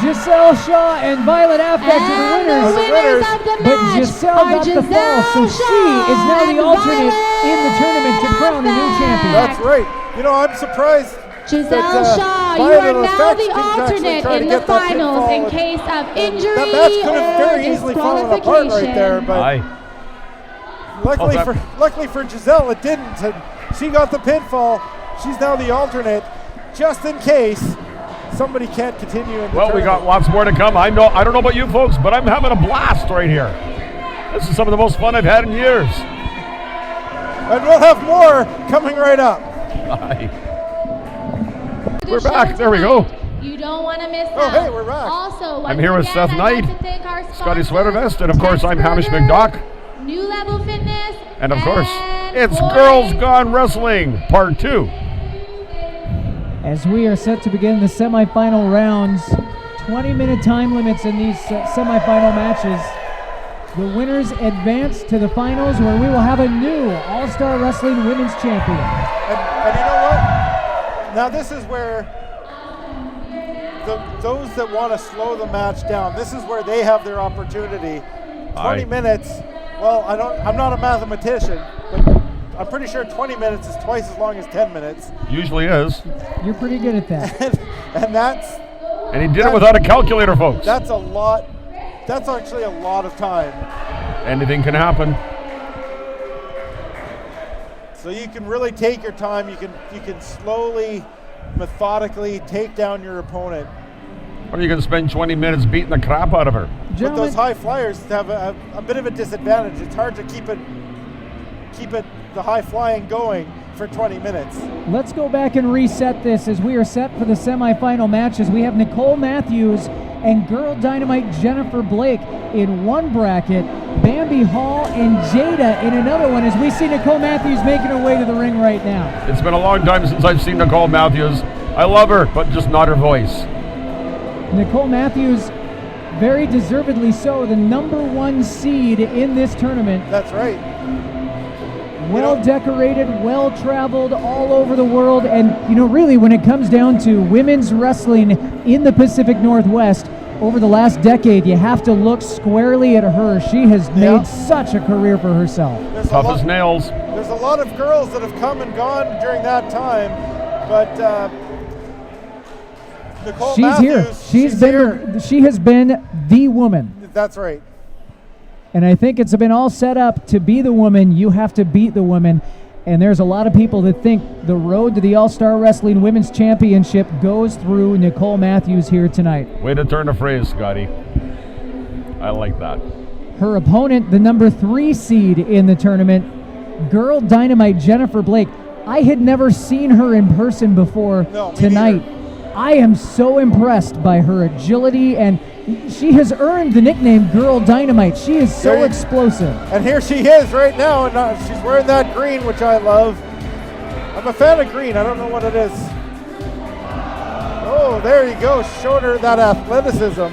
Giselle Shaw and Violet Affleck are the And winners. the winners of the But match Giselle are got the fall, so Giselle she is now Shaw the and alternate Violet in the tournament to crown a new champion. That's right. You know, I'm surprised. Giselle that, Shaw, you Violet are now Affleck the didn't actually alternate try to in the get that finals pinfall, in and case of injury that match could have or very easily fallen apart right there, disqualification. but Aye. luckily for Jazelle, it didn't. And she got the pinfall. She's now the alternate, just in case somebody can't continue in the Well, we got tournament. lots more to come. I don't know about you folks, but I'm having a blast right here. This is some of the most fun I've had in years. And we'll have more coming right up. Aye. We're back. There we go. You don't want to miss Oh, out. hey, we're back. Also, I'm here with Seth Knight, Scotty Sweatervest, and of course I'm Hamish Burgers, McDock. New Level Fitness, And of course, it's Boys Girls Gone Wrestling Part 2. As we are set to begin the semifinal rounds, 20-minute time limits in these semifinal matches. The winners advance to the finals, where we will have a new All-Star Wrestling Women's Champion. And you know what? Now this is where those that want to slow the match down, this is where they have their opportunity. 20 Aye. minutes. Well, I'm not a mathematician, but I'm pretty sure 20 minutes is twice as long as 10 minutes. Usually is. You're pretty good at that. And that's And he did it without a calculator, folks. a lot. That's actually a lot of time. Anything can happen. So you can really take your time. You can slowly, methodically take down your opponent. Or you can spend 20 minutes beating the crap out of her. But Gentlemen, those high flyers have a bit of a disadvantage. It's hard to keep it the high flying going for 20 minutes. let's go back and reset this as we are set for the semifinal matches. We have Nicole Matthews and Girl Dynamite Jennifer Blake in one bracket, Bambi Hall and Jada in another one, as we see Nicole Matthews making her way to the ring right now. It's been a long time since I've seen Nicole Matthews. I love her, but just not her voice. Nicole Matthews, very deservedly so, the #1 seed in this tournament. That's right. Well decorated, well traveled all over the world, and really when it comes down to women's wrestling in the Pacific Northwest over the last decade, you have to look squarely at her. She has Yeah. made such a career for herself. There's Tough as nails. There's a lot of girls that have come and gone during that time, but Nicole She's Matthews, here. She has been the woman. That's right. And I think it's been all set up to be the woman. You have to beat the woman. And there's a lot of people that think the road to the All-Star Wrestling Women's Championship goes through Nicole Matthews here tonight. Way to turn a phrase, Scotty. I like that. Her opponent, the #3 seed in the tournament, Girl Dynamite Jennifer Blake. I had never seen her in person before No, me tonight. I am so impressed by her agility, and she has earned the nickname Girl Dynamite. She is so There you- explosive. And here she is right now, and she's wearing that green, which I love. I'm a fan of green. I don't know what it is. Oh, there you go, showing her that athleticism,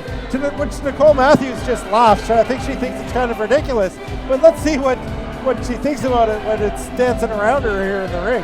which Nicole Matthews just laughs. I think she thinks it's kind of ridiculous. But let's see what she thinks about it when it's dancing around her here in the ring.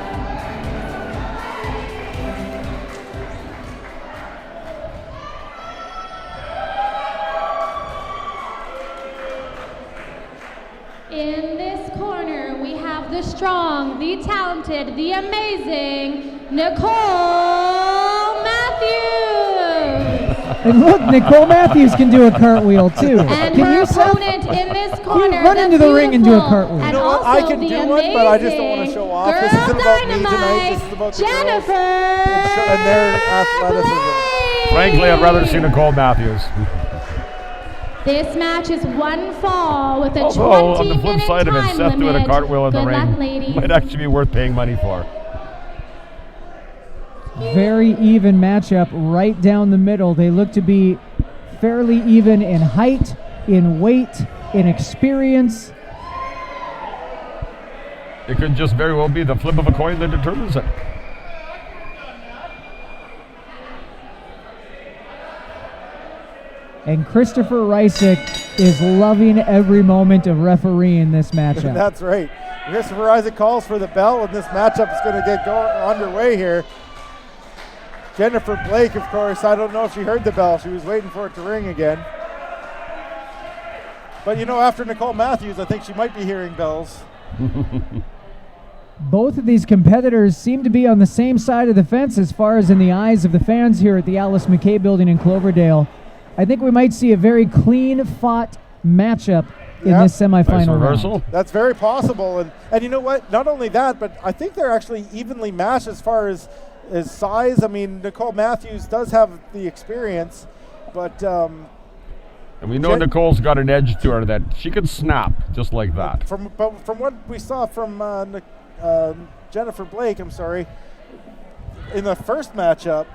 In this corner, we have the strong, the talented, the amazing Nicole Matthews. And look, Nicole Matthews can do a cartwheel too. And Can her you, Seth? opponent in this corner, run into the ring and do a beautiful cartwheel. and You know what? I also can the do one, but I just don't want to amazing show off. Girl This isn't about me tonight. Dynamite, This is about the girls Jennifer and their athleticism. Blake. Frankly, I'd rather see Nicole Matthews. This match is one fall with a Although, on the 20-minute flip side of it, time Seth doing a limit. cartwheel in the Good luck, ring ladies. might actually be worth paying money for. Very even matchup right down the middle. They look to be fairly even in height, in weight, in experience. It could just very well be the flip of a coin that determines it. And Christopher Rysick is loving every moment of refereeing this matchup. That's right. Christopher Isaac calls for the bell, and this matchup is going to get underway here. Jennifer Blake, of course, I don't know if she heard the bell. She was waiting for it to ring again. But, you know, after Nicole Matthews, I think she might be hearing bells. Both of these competitors seem to be on the same side of the fence as far as in the eyes of the fans here at the Alice McKay building in Cloverdale. I think we might see a very clean-fought matchup in this semifinal round. That's very possible. And you know what? Not only that, but I think they're actually evenly matched as far as size. I mean, Nicole Matthews does have the experience, but... and we know Nicole's got an edge to her that she can snap just like that. From what we saw from Jennifer Blake, in the first matchup,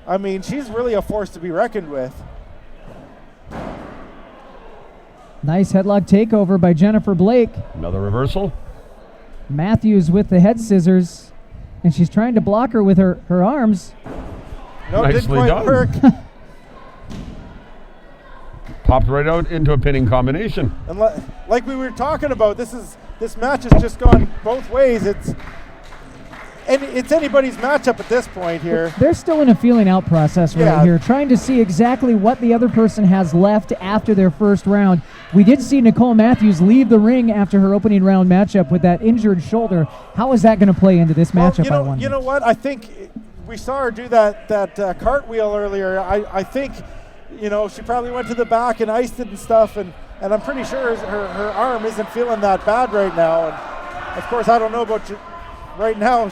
I mean, she's really a force to be reckoned with. Nice headlock takeover by Jennifer Blake. Another reversal. Matthews with the head scissors, and she's trying to block her with her arms. No, it didn't quite work. Popped right out into a pinning combination. And like we were talking about, this match has just gone both ways. It's anybody's matchup at this point here. They're still in a feeling out process right here, trying to see exactly what the other person has left after their first round. We did see Nicole Matthews leave the ring after her opening round matchup with that injured shoulder. How is that going to play into this matchup, I wonder? You know what? I think we saw her do that cartwheel earlier. I think, you know, she probably went to the back and iced it and stuff, and I'm pretty sure her arm isn't feeling that bad right now. And of course, I don't know about right now.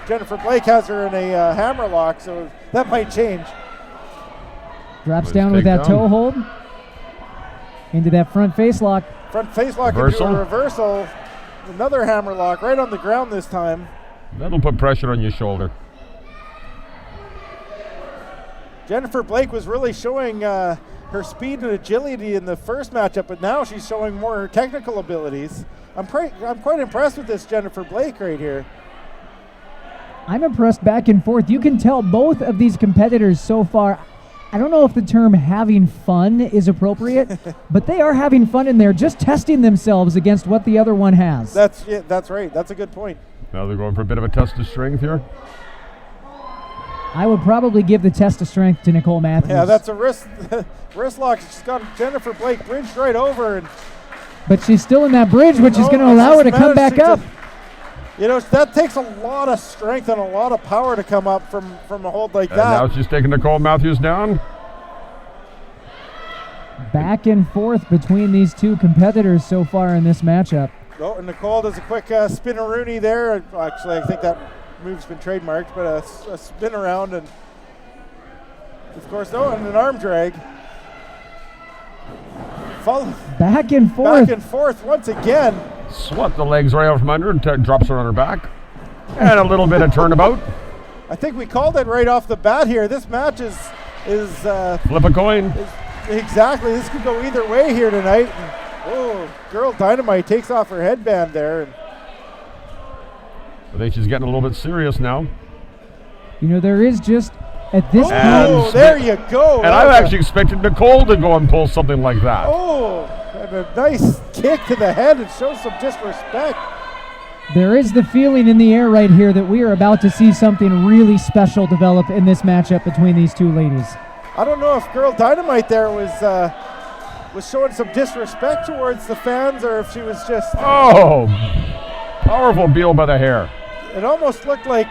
Jennifer Blake has her in a hammer lock, so that might change. Drops down with that toe hold into that front face lock. Front face lock into a reversal. Another hammer lock right on the ground this time. That'll put pressure on your shoulder. Jennifer Blake was really showing her speed and agility in the first matchup, but now she's showing more her technical abilities. I'm quite impressed with this Jennifer Blake right here. I'm impressed back and forth. You can tell both of these competitors so far, I don't know if the term having fun is appropriate, but they are having fun in there, just testing themselves against what the other one has. That's right. That's a good point. Now they're going for a bit of a test of strength here. I would probably give the test of strength to Nicole Matthews. Yeah, that's a wrist lock. She's got Jennifer Blake bridged right over. But she's still in that bridge, which is going to allow her to come back up. You know, that takes a lot of strength and a lot of power to come up from a hold like that. Now she's taking Nicole Matthews down. Back and forth between these two competitors so far in this matchup. Oh, and Nicole does a quick spin-a-rooney there. Actually, I think that move's been trademarked, but a spin around, and of course, and an arm drag. Back and forth. Back and forth once again. Swept the legs right out from under and drops her on her back. And a little bit of turnabout. I think we called it right off the bat here. This match is flip a coin. Exactly. This could go either way here tonight. And, Girl Dynamite takes off her headband there. And I think she's getting a little bit serious now. You know, there is just at this point. Oh, there you go. And I actually expected Nicole to go and pull something like that. Oh, and a nice kick to the head and shows some disrespect. There is the feeling in the air right here that we are about to see something really special develop in this matchup between these two ladies. I don't know if Girl Dynamite there was showing some disrespect towards the fans, or if she was just... Oh, powerful Beal by the hair. It almost looked like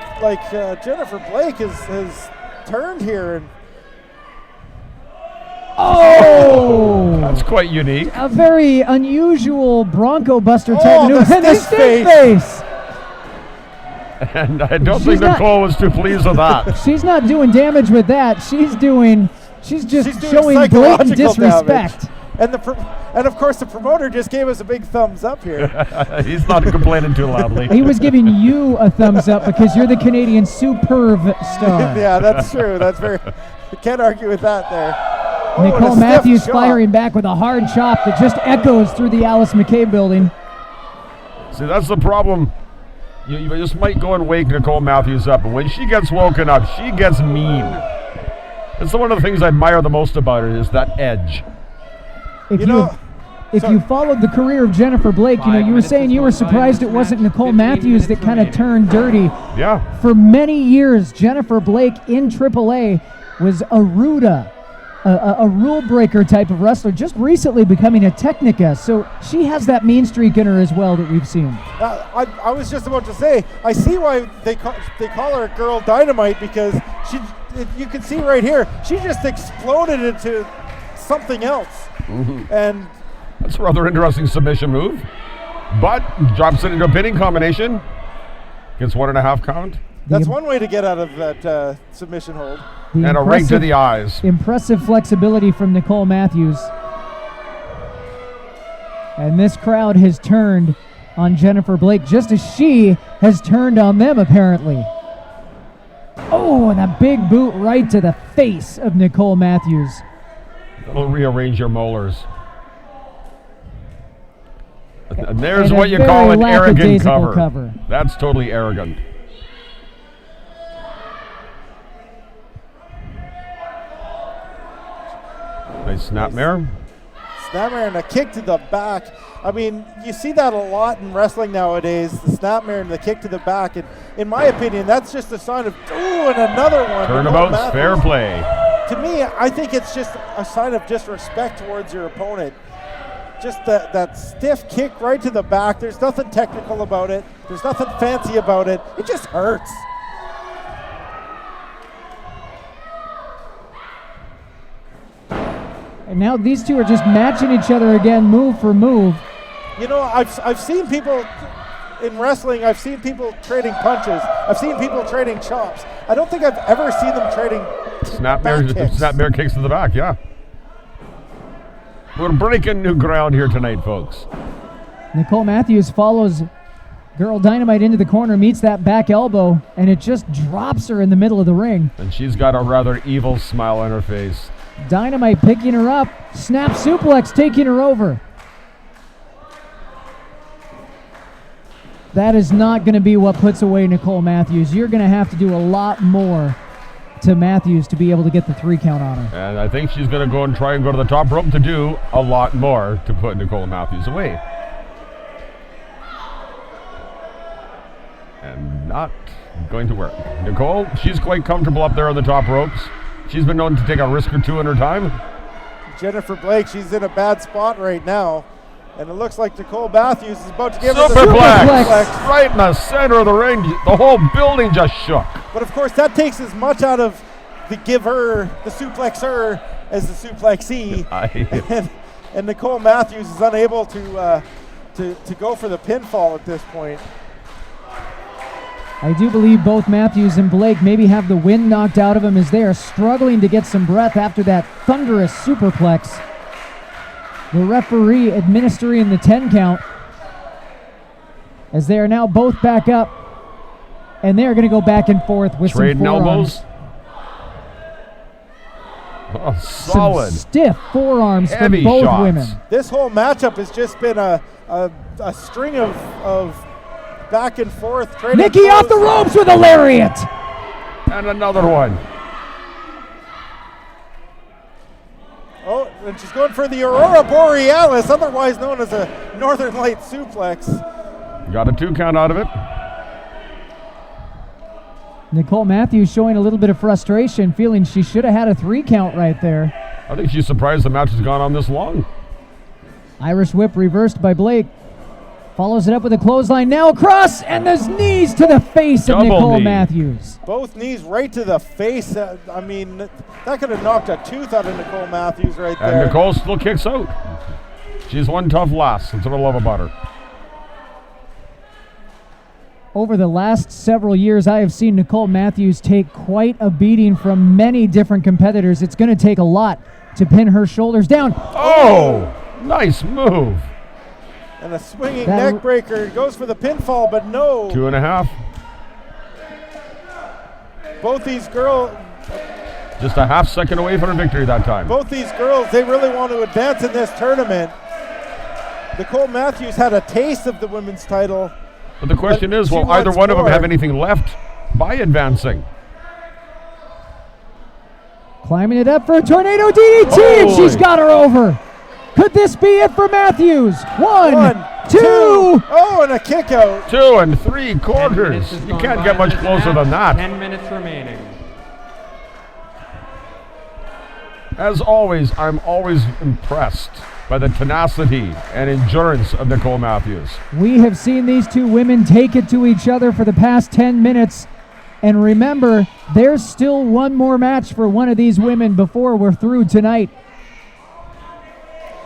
Jennifer Blake has turned here. And oh! That's quite unique. A very unusual Bronco Buster type maneuver. And the stink face! And I don't think Nicole was too pleased with that. She's not doing damage with that. She's just showing blatant disrespect. And of course the promoter just gave us a big thumbs up here. He's not complaining too loudly. He was giving you a thumbs up because you're the Canadian superb star. Yeah, that's true. That's very. Can't argue with that there. Nicole a stiff Matthews shot. firing back with a hard chop that just echoes through the Alice McKay building. See, that's the problem. You just might go and wake Nicole Matthews up, and when she gets woken up, she gets mean. It's one of the things I admire the most about her is that edge. If you followed the career of Jennifer Blake, you were saying you were surprised it wasn't Nicole Matthews that kind of turned dirty. Yeah. For many years, Jennifer Blake in AAA was a Ruda, a rule breaker type of wrestler, just recently becoming a Technica. So she has that mean streak in her as well that we've seen. I was just about to say, I see why they call her Girl Dynamite, because you can see right here, she just exploded into something else. Mm-hmm. And that's a rather interesting submission move. But drops it into a pinning combination. Gets 1.5 count. that's one way to get out of that submission hold. And a right to the eyes. Impressive flexibility from Nicole Matthews. And this crowd has turned on Jennifer Blake just as she has turned on them, apparently. Oh, and a big boot right to the face of Nicole Matthews. That'll rearrange your molars. And there's And what a you very call an arrogant lackadaisical cover. That's totally arrogant. Nice snapmare. Snapmare and a kick to the back. I mean, you see that a lot in wrestling nowadays, the snapmare and the kick to the back. And in my opinion, that's just a sign of, ooh, and another one. Turnabout's fair play. To me, I think it's just a sign of disrespect towards your opponent. Just that stiff kick right to the back. There's nothing technical about it. There's nothing fancy about it. It just hurts. And now these two are just matching each other again, move for move. You know, I've seen people in wrestling, I've seen people trading punches. I've seen people trading chops. I don't think I've ever seen them trading Snapmare kicks to the back, yeah. We're breaking new ground here tonight, folks. Nicole Matthews follows Girl Dynamite into the corner, meets that back elbow, and it just drops her in the middle of the ring. And she's got a rather evil smile on her face. Dynamite picking her up, snap suplex taking her over. That is not going to be what puts away Nicole Matthews. You're going to have to do a lot more to Matthews to be able to get the 3 count on her. And I think she's going to go and try and go to the top rope to do a lot more to put Nicole Matthews away. And not going to work. Nicole, she's quite comfortable up there on the top ropes. She's been known to take a risk or two in her time. Jennifer Blake, she's in a bad spot right now. And it looks like Nicole Matthews is about to give her the superplex right in the center of the ring. The whole building just shook. But of course, that takes as much out of the giver, the suplexer, as the suplexee. And Nicole Matthews is unable to go for the pinfall at this point. I do believe both Matthews and Blake maybe have the wind knocked out of them as they are struggling to get some breath after that thunderous superplex. The referee administering the 10 count as they are now both back up, and they are going to go back and forth with trading some forearms. elbows. Oh, solid. Some stiff forearms Heavy from both shots. women. This whole matchup has just been a string of back and forth. Nikki off the ropes with a lariat. And another one. Oh, and she's going for the Aurora Borealis, otherwise known as a Northern Light suplex. Got a 2 count out of it. Nicole Matthews showing a little bit of frustration, feeling she should have had a 3 count right there. I think she's surprised the match has gone on this long. Irish whip reversed by Blake. Follows it up with a clothesline, now across, and there's knees to the face of Nicole Matthews. Both knees right to the face. I mean, that could have knocked a tooth out of Nicole Matthews right there. And Nicole still kicks out. She's one tough lass. That's what I love about her. Over the last several years, I have seen Nicole Matthews take quite a beating from many different competitors. It's going to take a lot to pin her shoulders down. Oh! Nice move. And a swinging That- neck breaker. Goes for the pinfall, but no. 2.5. Both these girls, Just a half second away from a victory that time. they really want to advance in this tournament. Nicole Matthews had a taste of the women's title. But the question is, she will either wants one of them more. have anything left by advancing? Climbing it up for a tornado DDT, and she's Holy. got her over. Could this be it for Matthews? One, two. Oh, and a kick out. 2 3/4. 10 minutes has You gone can't by get in much this closer match. than that. 10 minutes remaining. As always, I'm always impressed by the tenacity and endurance of Nicole Matthews. We have seen these two women take it to each other for the past 10 minutes. And remember, there's still one more match for one of these women before we're through tonight.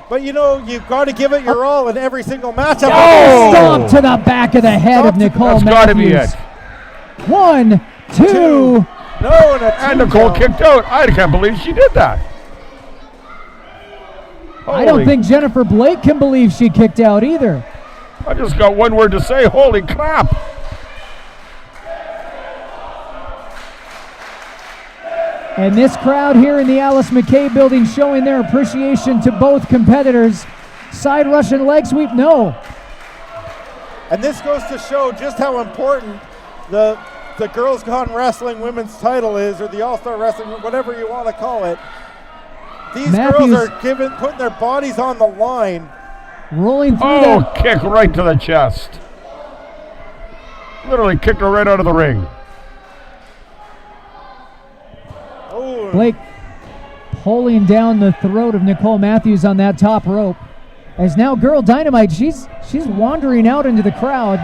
But you know, you've got to give it your all in every single match. Oh! Stomp to the back of the head of Nicole That's Matthews. got to be it. 1, 2. No, And Nicole kicked out. I can't believe she did that. I don't Holy- think Jennifer Blake can believe she kicked out either. I just got one word to say. Holy crap. And this crowd here in the Alice McKay building showing their appreciation to both competitors. Side Russian leg sweep, no. And this goes to show just how important the Girls Gone Wrestling women's title is, or the All-Star Wrestling, whatever you want to call it. These Matthews- girls are putting their bodies on the line. Rolling through Oh, that. kick right to the chest. Literally kicked her right out of the ring. Oh, Blake pulling down the throat of Nicole Matthews on that top rope. As now Girl Dynamite, she's wandering out into the crowd.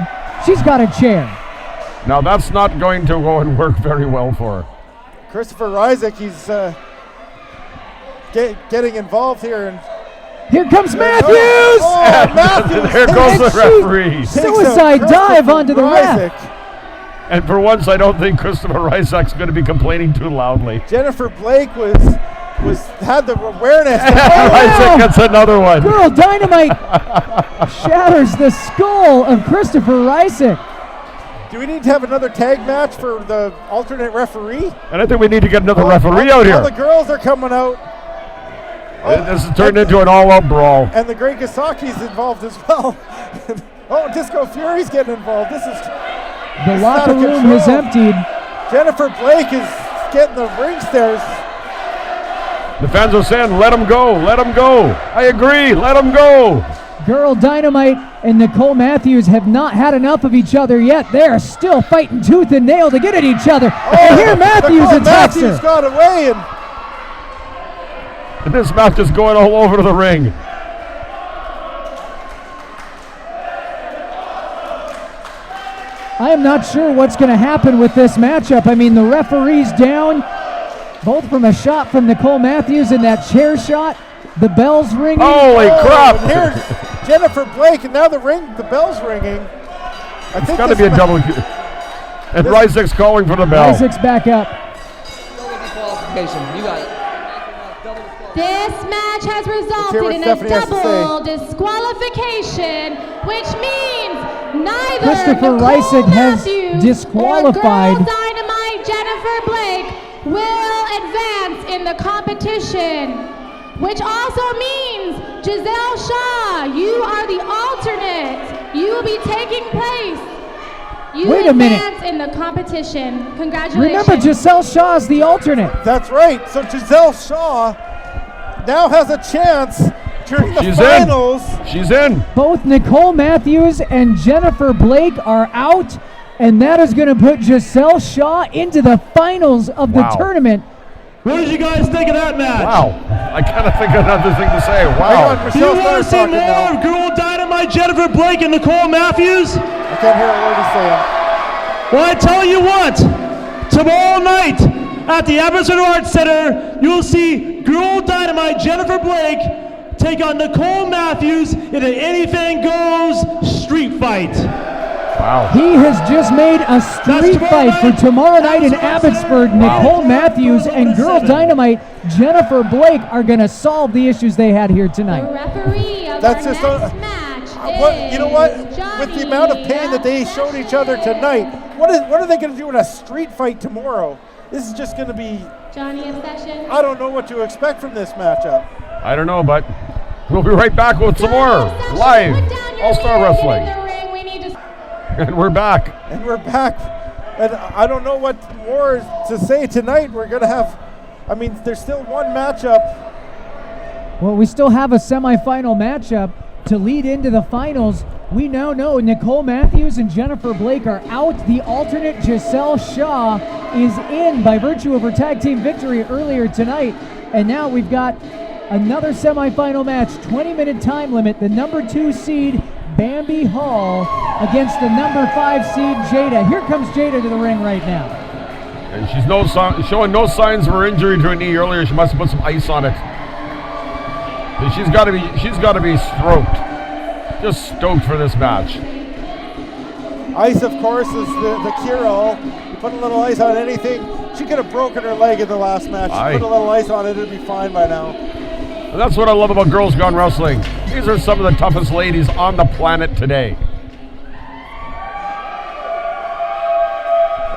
She's got a chair. Now that's not going to go and work very well for her. Christopher Isaac, he's getting involved here. And Here comes Matthews! Oh, Matthews! There goes the And she- referee. takes out Suicide dive Christopher onto the ref. Isaac. And for once, I don't think Christopher Isaac's going to be complaining too loudly. Jennifer Blake had the awareness. Isaac gets another one. Girl Dynamite shatters the skull of Christopher Isaac. Do we need to have another tag match for the alternate referee? And I think we need to get another referee out All the here. girls are coming out. This has turned into an all-out brawl. And the Great Gasaki's involved as well. Oh, Disco Fury's getting involved. This is The It's locker out of room has control. emptied. Jennifer Blake is getting the ring stairs. The fans are saying, let him go, let him go. I agree, let him go. Girl Dynamite and Nicole Matthews have not had enough of each other yet. They're still fighting tooth and nail to get at each other. And here Matthews Nicole attacks Matthews her. got away, and This match is going all over the ring. I am not sure what's going to happen with this matchup. I mean, the referee's down, both from a shot from Nicole Matthews and that chair shot. The bell's ringing. Holy crap. and here's Jennifer Blake, and now the bell's ringing. I It's think got to this be a ma- double. And Isaac's calling for the bell. Isaac's back up. Disqualification. You got it. This match has hear resulted what in a Stephanie has to double disqualification, which means neither Christopher Nicole Isaac has Matthews disqualified. or Girl Dynamite Jennifer Blake will advance in the competition, which also means Jazelle Shaw, you are the alternate. You will be taking place. You Wait a minute. advance in the competition. Congratulations. Remember, Giselle Shaw's the alternate. That's right. So Jazelle Shaw now has a chance during the She's finals. in. She's in. Both Nicole Matthews and Jennifer Blake are out, and that is going to put Giselle Shaw into the finals of the Wow. tournament. What did you guys think of that match? Wow. I kind of think of another thing to say. Hang on, Wow. Do you Michelle's want to see talking more now. of Girl Dynamite, Jennifer Blake, and Nicole Matthews? I can't hear a word he's saying. Well, I tell you what, tomorrow night at the Abbotsford Arts Center, you'll see Girl Dynamite, Jennifer Blake, take on Nicole Matthews in an anything goes street fight. Wow. He has just made a street fight for tomorrow night in Abbotsford. Nicole Matthews and Girl Dynamite Jennifer Blake are going to solve the issues they had here The tonight. referee That's just you know what? With Johnny the amount of pain that they showed each other tonight, what are they going to do in a street fight tomorrow? This is just going to be. Johnny Obsession. I don't know what to expect from this matchup. I don't know, but we'll be right back with some more live All-Star Wrestling. And we're back. And we're back. And I don't know what more to say tonight. We're going to have, there's still one matchup. Well, we still have a semifinal matchup to lead into the finals. We now know Nicole Matthews and Jennifer Blake are out. The alternate Jazelle Shaw is in by virtue of her tag team victory earlier tonight. And now we've got another semifinal match, 20-minute time limit. The number 2 seed, Bambi Hall, against the number 5 seed, Jada. Here comes Jada to the ring right now. And she's showing no signs of her injury to her knee earlier. She must have put some ice on it. And she's got to be stroked. Just stoked for this match. Ice, of course, is the cure-all. You put a little ice on anything. She could have broken her leg in the last match. She put a little ice on it, it'd be fine by now. And that's what I love about Girls Gone Wrestling. These are some of the toughest ladies on the planet today.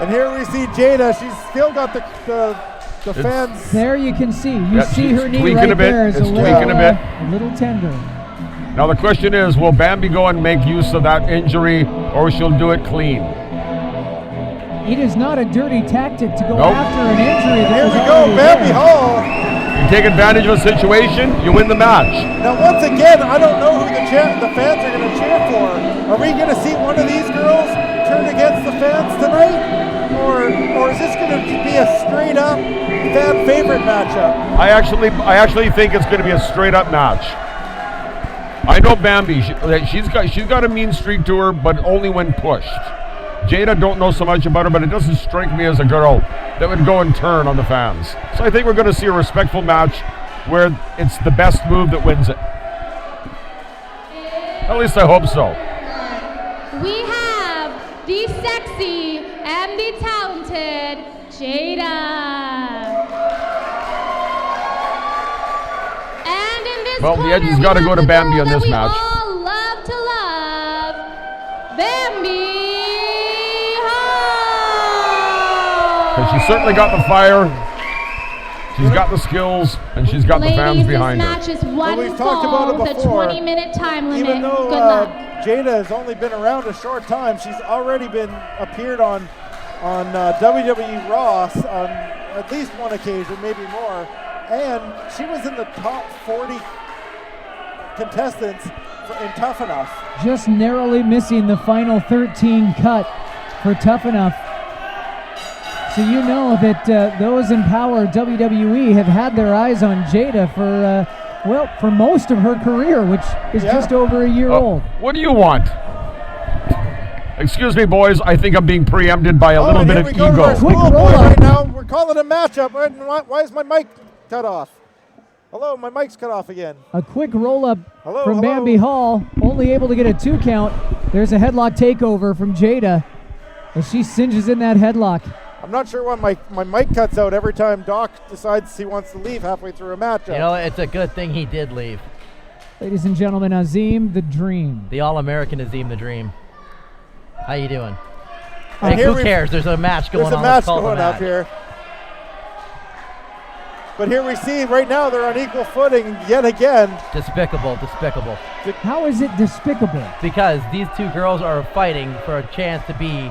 And here we see Jada. She's still got the fans. There you can see. You see her knee tweaking right a bit. there is It's tweaking a bit. A little tender. Now the question is, will Bambi go and make use of that injury, or she'll do it clean? It is not a dirty tactic to go after an injury. Here we go, Bambi Hall. You take advantage of a situation, you win the match. Now once again, I don't know who the fans are going to cheer for. Are we going to see one of these girls turn against the fans tonight? Or is this going to be a straight up fan favorite matchup? I actually think it's going to be a straight up match. I know Bambi, she's got a mean streak to her, but only when pushed. Jada, don't know so much about her, but it doesn't strike me as a girl that would go and turn on the fans. So I think we're going to see a respectful match where it's the best move that wins it. At least I hope so. We have the sexy and the talented Jada. And in this Well, corner, the edge has got to go to Bambi on this we match. all love to love, Bambi Hall. Because she's certainly got the fire, she's got the skills, and she's got the fans behind this her. match is one We've talked about it the before. 20-minute time limit. Even though Good luck. Jada has only been around a short time, she's already appeared on WWE Raw on at least one occasion, maybe more. And she was in the top 40 contestants in Tough Enough. Just narrowly missing the final 13 cut for Tough Enough. So you know that those in power WWE have had their eyes on Jada for most of her career, which is just over a year old. What do you want? Excuse me, boys. I think I'm being preempted by a little bit of ego. Quick roll right now. We're calling a matchup. Why is my mic cut off? Hello, my mic's cut off again. A quick roll-up from Bambi Hall, only able to get a 2 count. There's a headlock takeover from Jada as she singes in that headlock. I'm not sure why my mic cuts out every time Doc decides he wants to leave halfway through a matchup. You know, it's a good thing he did leave. Ladies and gentlemen, Azim the Dream. The All-American Azim the Dream. How you doing? Hey, who cares? There's a match going on. There's a match going up here. But here we see right now they're on equal footing yet again. Despicable. How is it despicable? Because these two girls are fighting for a chance to be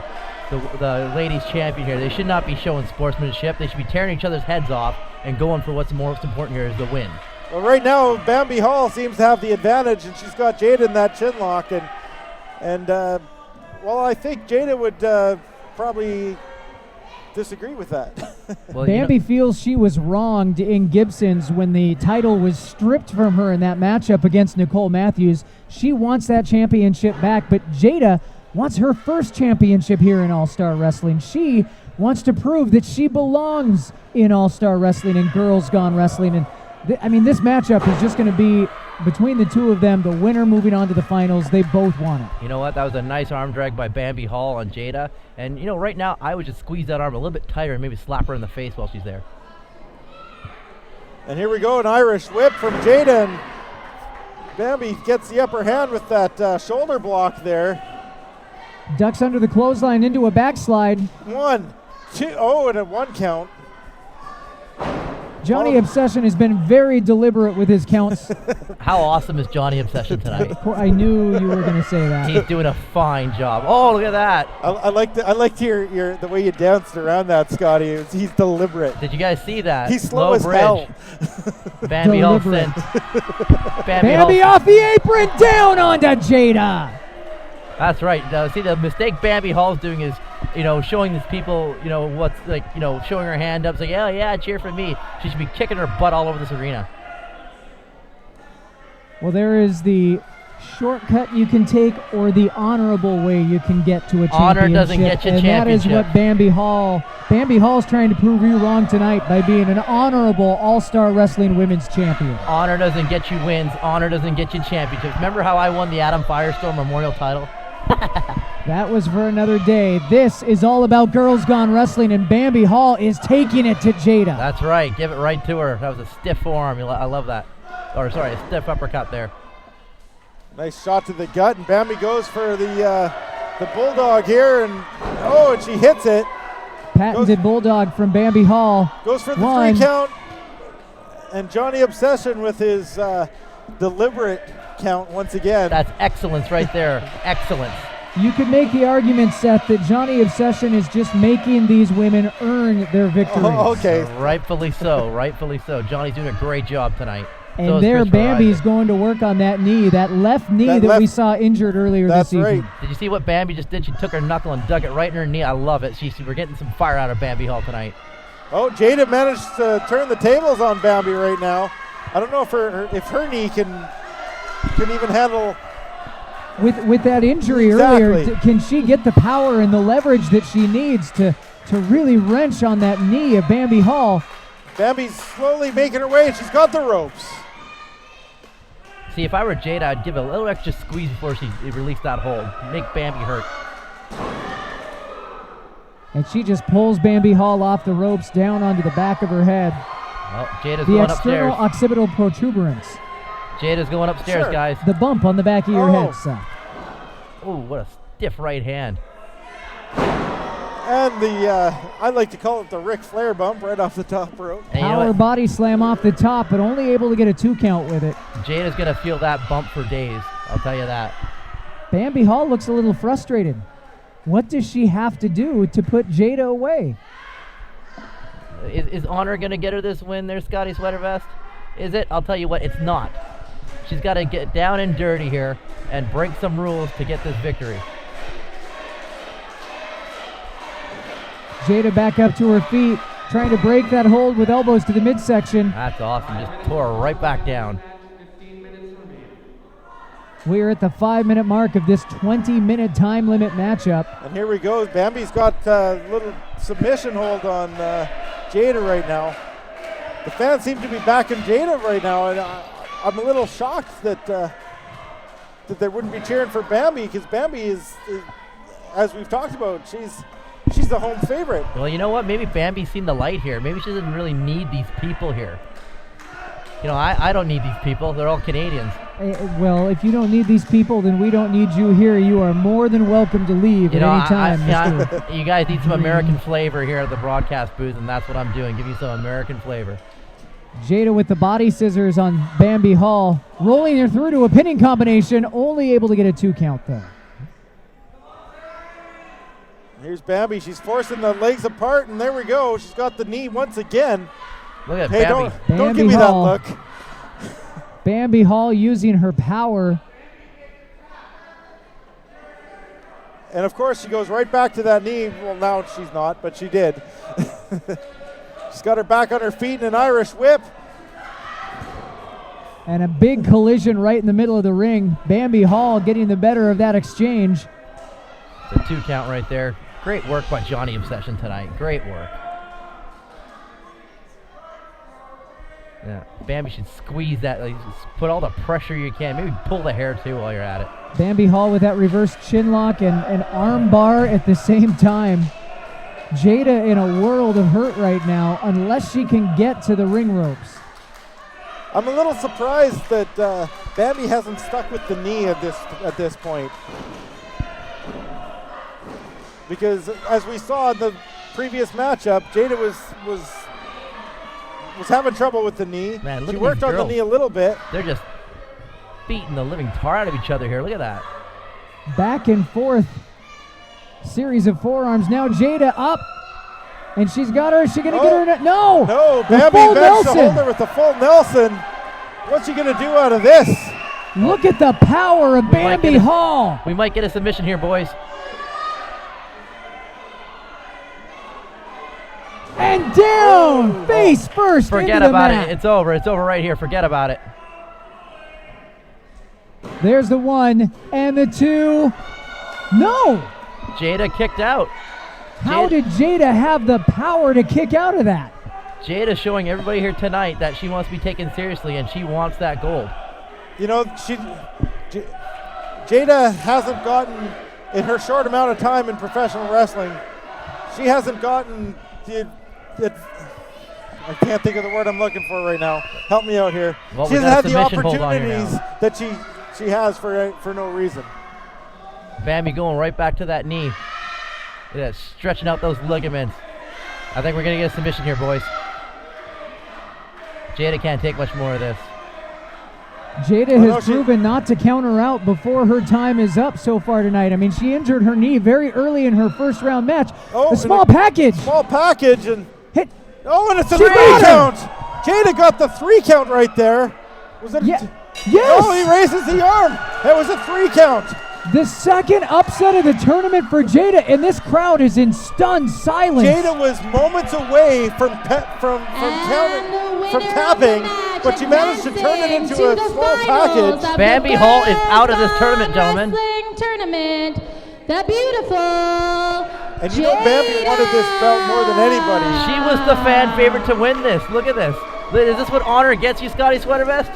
the ladies champion here. They should not be showing sportsmanship. They should be tearing each other's heads off and going for what's most important here is the win. Well, right now Bambi Hall seems to have the advantage, and she's got Jada in that chin lock, and I think Jada would probably disagree with that. Well, Bambi feels she was wronged in Gibson's when the title was stripped from her in that matchup against Nicole Matthews. She wants that championship back, but Jada wants her first championship here in All-Star Wrestling. She wants to prove that she belongs in All-Star Wrestling and Girls Gone Wrestling. And this matchup is just going to be between the two of them, the winner moving on to the finals. They both want it. You know what? That was a nice arm drag by Bambi Hall on Jada. And, right now, I would just squeeze that arm a little bit tighter and maybe slap her in the face while she's there. And here we go, an Irish whip from Jada. And Bambi gets the upper hand with that shoulder block there. Ducks under the clothesline into a backslide. 1, 2, and a 1 count. Johnny Obsession has been very deliberate with his counts. How awesome is Johnny Obsession tonight? I knew you were going to say that. He's doing a fine job. Oh, look at that. I liked your the way you danced around that, Scotty. He's deliberate. Did you guys see that? He's slow Low as bridge. hell. Bambi Hall Deliberate. sent. Bambi off the apron, down onto Jada. That's right. See, the mistake Bambi Hall's doing is, showing these people, what's like, showing her hand up, saying, yeah, cheer for me. She should be kicking her butt all over this arena. Well, there is the shortcut you can take or the honorable way you can get to a championship. Honor doesn't get you and championship. that is what Bambi Hall's trying to prove you wrong tonight by being an honorable All-Star Wrestling Women's Champion. Honor doesn't get you wins. Honor doesn't get you championships. Remember how I won the Adam Firestorm Memorial title? That was for another day. This is all about Girls Gone Wrestling, and Bambi Hall is taking it to Jada. That's right. Give it right to her. That was a stiff forearm. I love that. Or, sorry, a stiff uppercut there. Nice shot to the gut, and Bambi goes for the bulldog here, and she hits it. Patented bulldog from Bambi Hall. Goes for the 1. 3 count, and Johnny Obsession with his deliberate count once again. That's excellence right there. Excellence. You could make the argument, Seth, that Johnny Obsession is just making these women earn their victories. Oh, okay. Rightfully so. Rightfully so. Johnny's doing a great job tonight. And So is there, Christopher Bambi's Isaac. going to work on that knee, that left knee That that we left- saw injured earlier That's this evening. right. Did you see what Bambi just did? She took her knuckle and dug it right in her knee. I love it. We're getting some fire out of Bambi Hall tonight. Oh, Jada managed to turn the tables on Bambi right now. I don't know if her knee can even handle. With that injury Exactly. earlier, can she get the power and the leverage that she needs to really wrench on that knee of Bambi Hall? Bambi's slowly making her way, and she's got the ropes. See, if I were Jada, I'd give a little extra squeeze before she released that hold. Make Bambi hurt. And she just pulls Bambi Hall off the ropes down onto the back of her head. Well, Jada's The going external upstairs. occipital protuberance. Jada's going upstairs, Sure. guys. The bump on the back of your Oh. head, Seth. Oh, what a stiff right hand. And I like to call it the Ric Flair bump right off the top rope. And you know Power what? body slam off the top, but only able to get a 2 count with it. Jada's going to feel that bump for days. I'll tell you that. Bambi Hall looks a little frustrated. What does she have to do to put Jada away? Is Honor going to get her this win there, Scotty Sweater Vest? Is it? I'll tell you what, it's not. She's got to get down and dirty here and break some rules to get this victory. Jada back up to her feet, trying to break that hold with elbows to the midsection. That's awesome. Just tore her right back down. We are at the 5-minute mark of this 20-minute time limit matchup. And here we go. Bambi's got a little submission hold on Jada right now. The fans seem to be backing Jada right now, and I'm a little shocked that they wouldn't be cheering for Bambi, because Bambi is, as we've talked about, she's the home favorite. Well, you know what? Maybe Bambi's seen the light here. Maybe she doesn't really need these people here. I don't need these people. They're all Canadians. Well, if you don't need these people, then we don't need you here. You are more than welcome to leave at any time, Mr. You guys need some American flavor here at the broadcast booth, and that's what I'm doing. Give you some American flavor. Jada with the body scissors on Bambi Hall, rolling her through to a pinning combination, only able to get a 2 count though. Here's Bambi. She's forcing the legs apart, and there we go. She's got the knee once again. Look at Hey, Bambi. don't Bambi give me Hall. that look. Bambi Hall using her power. And of course, she goes right back to that knee. Well, now she's not, but she did. She's got her back on her feet in an Irish whip. And a big collision right in the middle of the ring. Bambi Hall getting the better of that exchange. The 2 count right there. Great work by Johnny Obsession tonight. Great work. Yeah, Bambi should squeeze that. Like, just put all the pressure you can. Maybe pull the hair too while you're at it. Bambi Hall with that reverse chin lock and an arm bar at the same time. Jada in a world of hurt right now unless she can get to the ring ropes. I'm a little surprised that Bambi hasn't stuck with the knee at this point. Because as we saw in the previous matchup, Jada was having trouble with the knee. Man, look she at worked these on the girls. knee a little bit. They're just beating the living tar out of each other here. Look at that. Back and forth series of forearms. Now Jada up, and she's got her. Is she going to get her? No. No, The Bambi full managed to hold Nelson. her with the full Nelson. What's she going to do out of this? Look at the power of Bambi Hall. We might get a submission here, boys. And down, face first. Forget into the about mat. it. It's over. It's over right here. Forget about it. There's the 1 and the 2. No. Jada kicked out. How did Jada have the power to kick out of that? Jada showing everybody here tonight that she wants to be taken seriously and she wants that gold. You know, Jada hasn't gotten, in her short amount of time in professional wrestling, she hasn't gotten I can't think of the word I'm looking for right now. Help me out here. Well, she we hasn't got had a the submission hold on here opportunities now. that she has for no reason. Bambi going right back to that knee. Look at that, stretching out those ligaments. I think we're going to get a submission here, boys. Jada can't take much more of this. Jada has proven not to counter out before her time is up so far tonight. I mean, she injured her knee very early in her first round match. Oh, a small package. Small package and hit. Oh, and it's a She 3 got her. count. Jada got the 3 count right there. Was it? Yes. No, he raises the arm. That was a 3 count. The second upset of the tournament for Jada, and this crowd is in stunned silence. Jada was moments away from tapping, but she managed to turn it into a small package. Bambi Hall is out of this tournament, gentlemen. Wrestling tournament. The beautiful. And you know Bambi wanted this belt more than anybody. She was the fan favorite to win this. Look at this. Is this what honor gets you, Scotty Sweater Vest?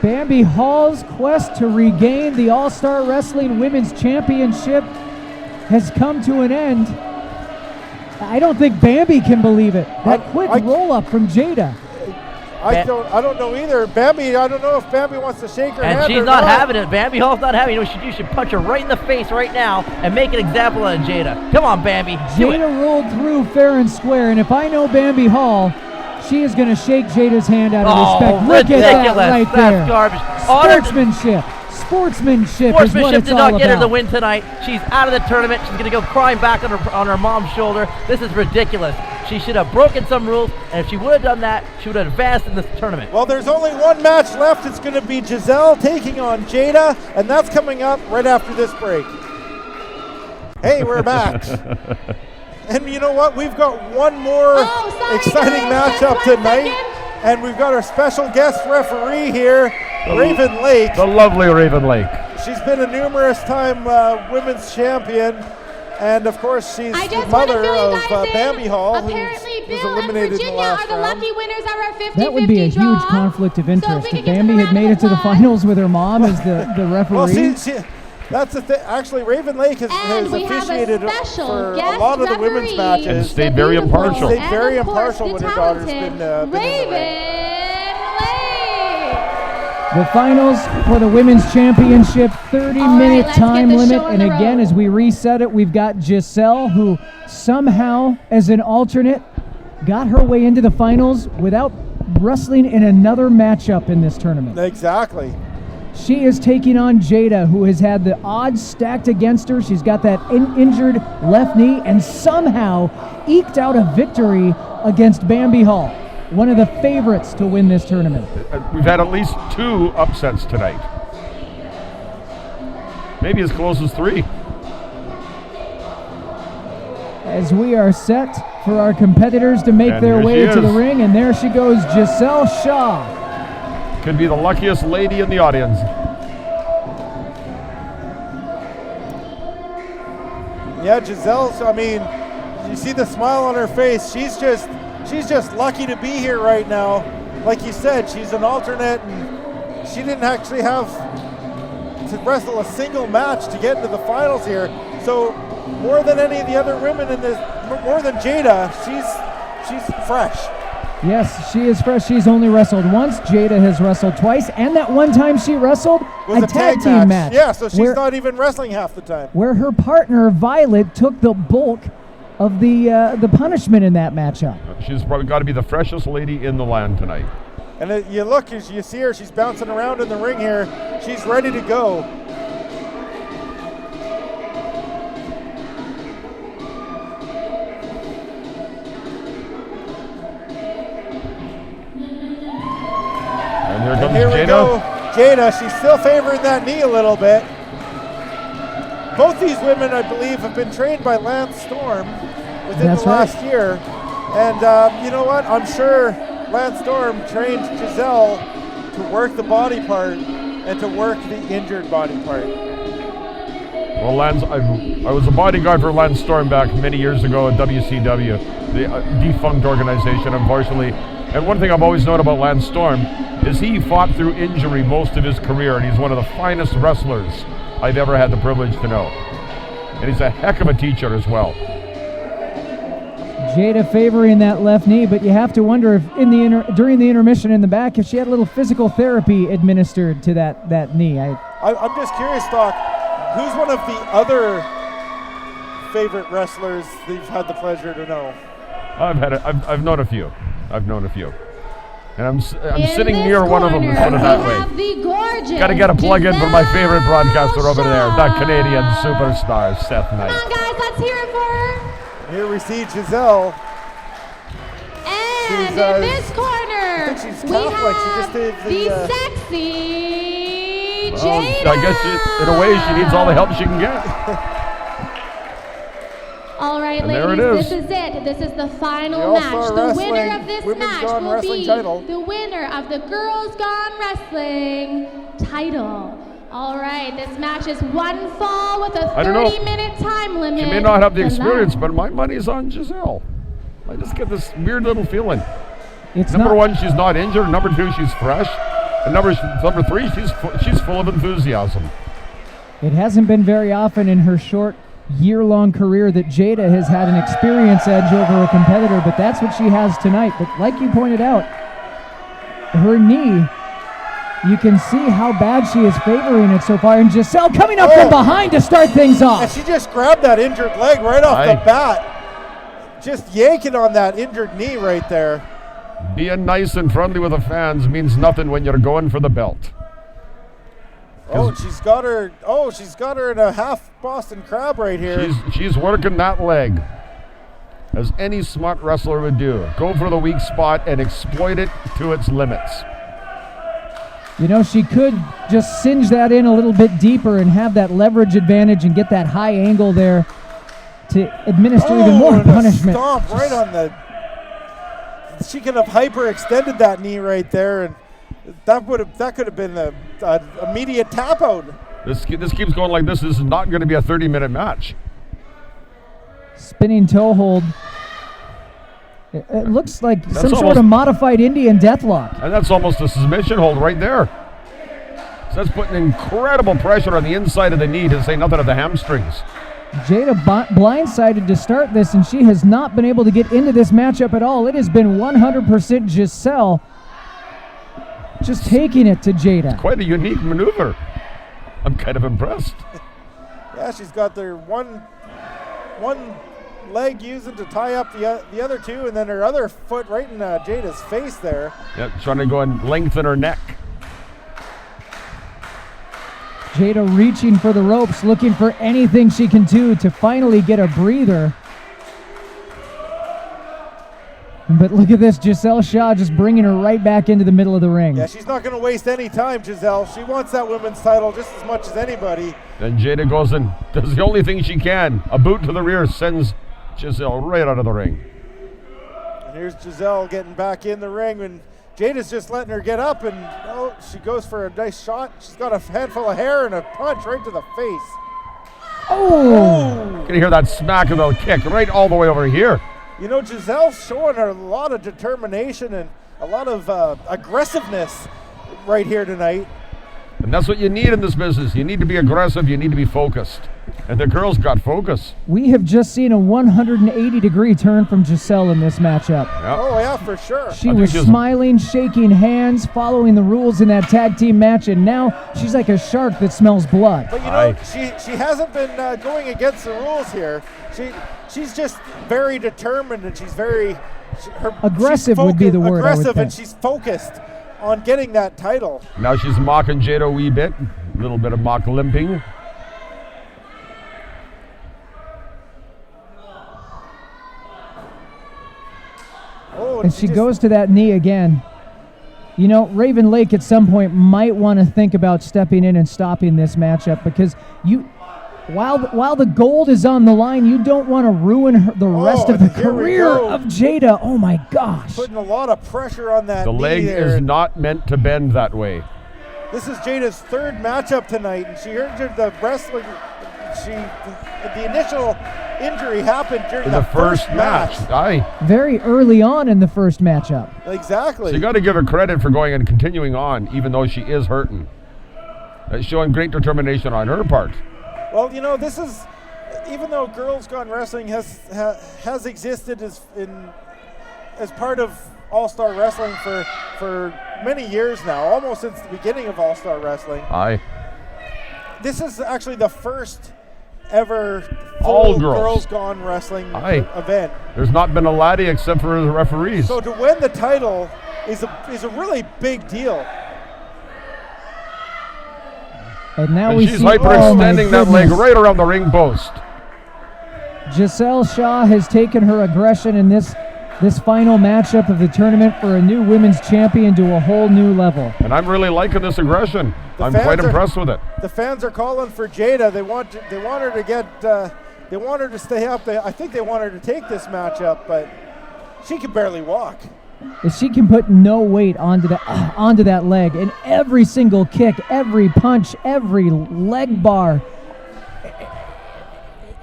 Bambi Hall's quest to regain the All-Star Wrestling Women's Championship has come to an end. I don't think Bambi can believe it. That quick roll-up from Jada. I don't know either. Bambi, I don't know if Bambi wants to shake her hand. And she's or not having it. Bambi Hall's not having it. You know what you should do? You should punch her right in the face right now and make an example of Jada. Come on, Bambi. Do it. Jada rolled through fair and square, and if I know Bambi Hall, she is going to shake Jada's hand out of respect. Look at that right That's there. garbage. Sportsmanship. Sportsmanship is what Sportsmanship it's did all not get her the about. win tonight. She's out of the tournament. She's going to go crying back on her mom's shoulder. This is ridiculous. She should have broken some rules, and if she would have done that, she would have advanced in this tournament. Well, there's only one match left. It's going to be Jazelle taking on Jada, and that's coming up right after this break. Hey, we're back. And you know what? We've got one more exciting matchup tonight, and we've got our special guest referee here, Raven Lake. The lovely Raven Lake. She's been a numerous time women's champion, and of course she's the mother of Bambi Hall, who was eliminated in the last round. Lucky winners are our 50-50 That would be a huge conflict of interest. If Bambi had made it to the finals with her mom as the referee. Well, that's the thing. Actually, Raven Lake has officiated for a lot of the women's matches. And stayed very impartial. Stayed very impartial when her daughter's been in the ring. The finals for the Women's Championship, 30-minute time limit. And again, as we reset it, we've got Jazelle, who somehow, as an alternate, got her way into the finals without wrestling in another matchup in this tournament. Exactly. She is taking on Jada, who has had the odds stacked against her. She's got that injured left knee and somehow eked out a victory against Bambi Hall, one of the favorites to win this tournament. We've had at least 2 upsets tonight. Maybe as close as 3. As we are set for our competitors to make their way to the ring, and there she goes, Jazelle Shaw. Could be the luckiest lady in the audience. Yeah, Jazelle, I mean, you see the smile on her face. She's just lucky to be here right now. Like you said, she's an alternate, and she didn't actually have to wrestle a single match to get into the finals here. So more than any of the other women in this, more than Jada, she's fresh. Yes, she is fresh. She's only wrestled once. Jada has wrestled twice, and that one time she wrestled Was a tag team match. Yeah, so she's where, not even wrestling half the time. where her partner Violet took the bulk of the punishment in that matchup. She's probably got to be the freshest lady in the land tonight. And you look, as you see her, she's bouncing around in the ring here. She's ready to go. And here comes Here we Jada. go. Jada, she's still favoring that knee a little bit. Both these women, I believe, have been trained by Lance Storm within That's the last right. year. And you know what? I'm sure Lance Storm trained Jazelle to work the body part and to work the injured body part. Well, Lance, I was a bodyguard for Lance Storm back many years ago at WCW, the defunct organization, unfortunately. And one thing I've always known about Lance Storm is he fought through injury most of his career, and he's one of the finest wrestlers I've ever had the privilege to know. And he's a heck of a teacher as well. Jada favoring that left knee, but you have to wonder if during the intermission in the back, if she had a little physical therapy administered to that knee. I'm just curious, Doc, who's one of the other favorite wrestlers that you've had the pleasure to know? I've known a few. I've known a few. And I'm In sitting this near one of them, corner, let's put it we that have way. the gorgeous Got to get a plug in for my favorite broadcaster over there, that Jazelle. Canadian superstar, Seth Come Knight. on, guys, let's hear it for her. Here we see Jazelle. And She's, in this corner, I think she's we Catholic. She have just did the the, sexy Well, Jada. I guess in a way she needs all the help she can get. All right, And there ladies, it is. this is it. This is the final The match. All-Star The Wrestling winner of this Women's match Gone will Wrestling be title. the winner of the Girls Gone Wrestling title. All right, this match is one fall with a I don't know. 30-minute time limit. She may not have the to experience, last. but my money's on Jazelle. I just get this weird little feeling. It's Number not, one, she's not injured. Number two, she's fresh. And number three, she's full of enthusiasm. It hasn't been very often in her short year-long career that Jada has had an experience edge over a competitor, but that's what she has tonight. But like you pointed out, her knee, you can see how bad she is favoring it so far. And Jazelle coming up from behind to start things And off. she just grabbed that injured leg right off the Aye. bat. Just yanking on that injured knee right there. Being nice and friendly with the fans means nothing when you're going for the belt. Oh, she's got her in a half Boston Crab right here. She's working that leg as any smart wrestler would do. Go for the weak spot and exploit it to its limits. You know, she could just singe that in a little bit deeper and have that leverage advantage and get that high angle there to administer even more and a punishment. stomp right on the. She could have hyperextended that knee right there, and that could have been an immediate tap out. This keeps going like this. This is not going to be a 30-minute match. Spinning toe hold. It looks like That's some sort almost- of modified Indian deathlock. And that's almost a submission hold right there. So that's putting incredible pressure on the inside of the knee, to say nothing of the hamstrings. Jada blindsided to start this, and she has not been able to get into this matchup at all. It has been 100% Jazelle just taking it to Jada. Quite a unique maneuver. I'm kind of impressed. Yeah, she's got their one leg using to tie up the other two, and then her other foot right in Jada's face there. Yep, trying to go and lengthen her neck. Jada reaching for the ropes, looking for anything she can do to finally get a breather. But look at this, Jazelle Shaw just bringing her right back into the middle of the ring. Yeah, she's not going to waste any time, Jazelle. She wants that women's title just as much as anybody. Then Jada goes and does the only thing she can. A boot to the rear sends Jazelle right out of the ring. And here's Jazelle getting back in the ring, and Jada's just letting her get up, and she goes for a nice shot. She's got a handful of hair and a punch right to the face. Oh! Can you hear that smack of the kick right all the way over here? You know, Jazelle's showing her a lot of determination and a lot of aggressiveness right here tonight. And that's what you need in this business. You need to be aggressive. You need to be focused. And the girls got focus. We have just seen a 180-degree turn from Jazelle in this matchup. Yep. Oh, yeah, for sure. She was smiling, shaking hands, following the rules in that tag team match, and now she's like a shark that smells blood. But you know, she hasn't been going against the rules here. She's just very determined, and she's very aggressive would be the word. Aggressive, and she's focused on getting that title. Now she's mocking Jada a wee bit. A little bit of mock limping. Oh, and she goes to that knee again. You know, Raven Lake at some point might want to think about stepping in and stopping this matchup, because while the gold is on the line, you don't want to ruin the rest of the career of Jada. Oh my gosh. Putting a lot of pressure on that knee. The leg is not meant to bend that way. This is Jada's third matchup tonight, and she injured the wrestling. The initial injury happened during the first match. Aye. Very early on in the first matchup. Exactly. So you got to give her credit for going and continuing on, even though she is hurting. Showing great determination on her part. Well, you know, this is, even though Girls Gone Wrestling has existed as part of All-Star Wrestling for many years now, almost since the beginning of All-Star Wrestling. Aye. This is actually the first ever All full Girls Gone Wrestling event. There's There's not been a laddie except for the referees. So to win the title is a really big deal. And now she's hyperextending that leg right around the ring post. Jazelle Shaw has taken her aggression in this final matchup of the tournament for a new women's champion to a whole new level. And I'm really liking this aggression. I'm quite impressed with it. The fans are calling for Jada. They want her to get. They want her to stay up. I think they want her to take this matchup, but she can barely walk. If she can put no weight onto that leg, and every single kick, every punch, every leg bar.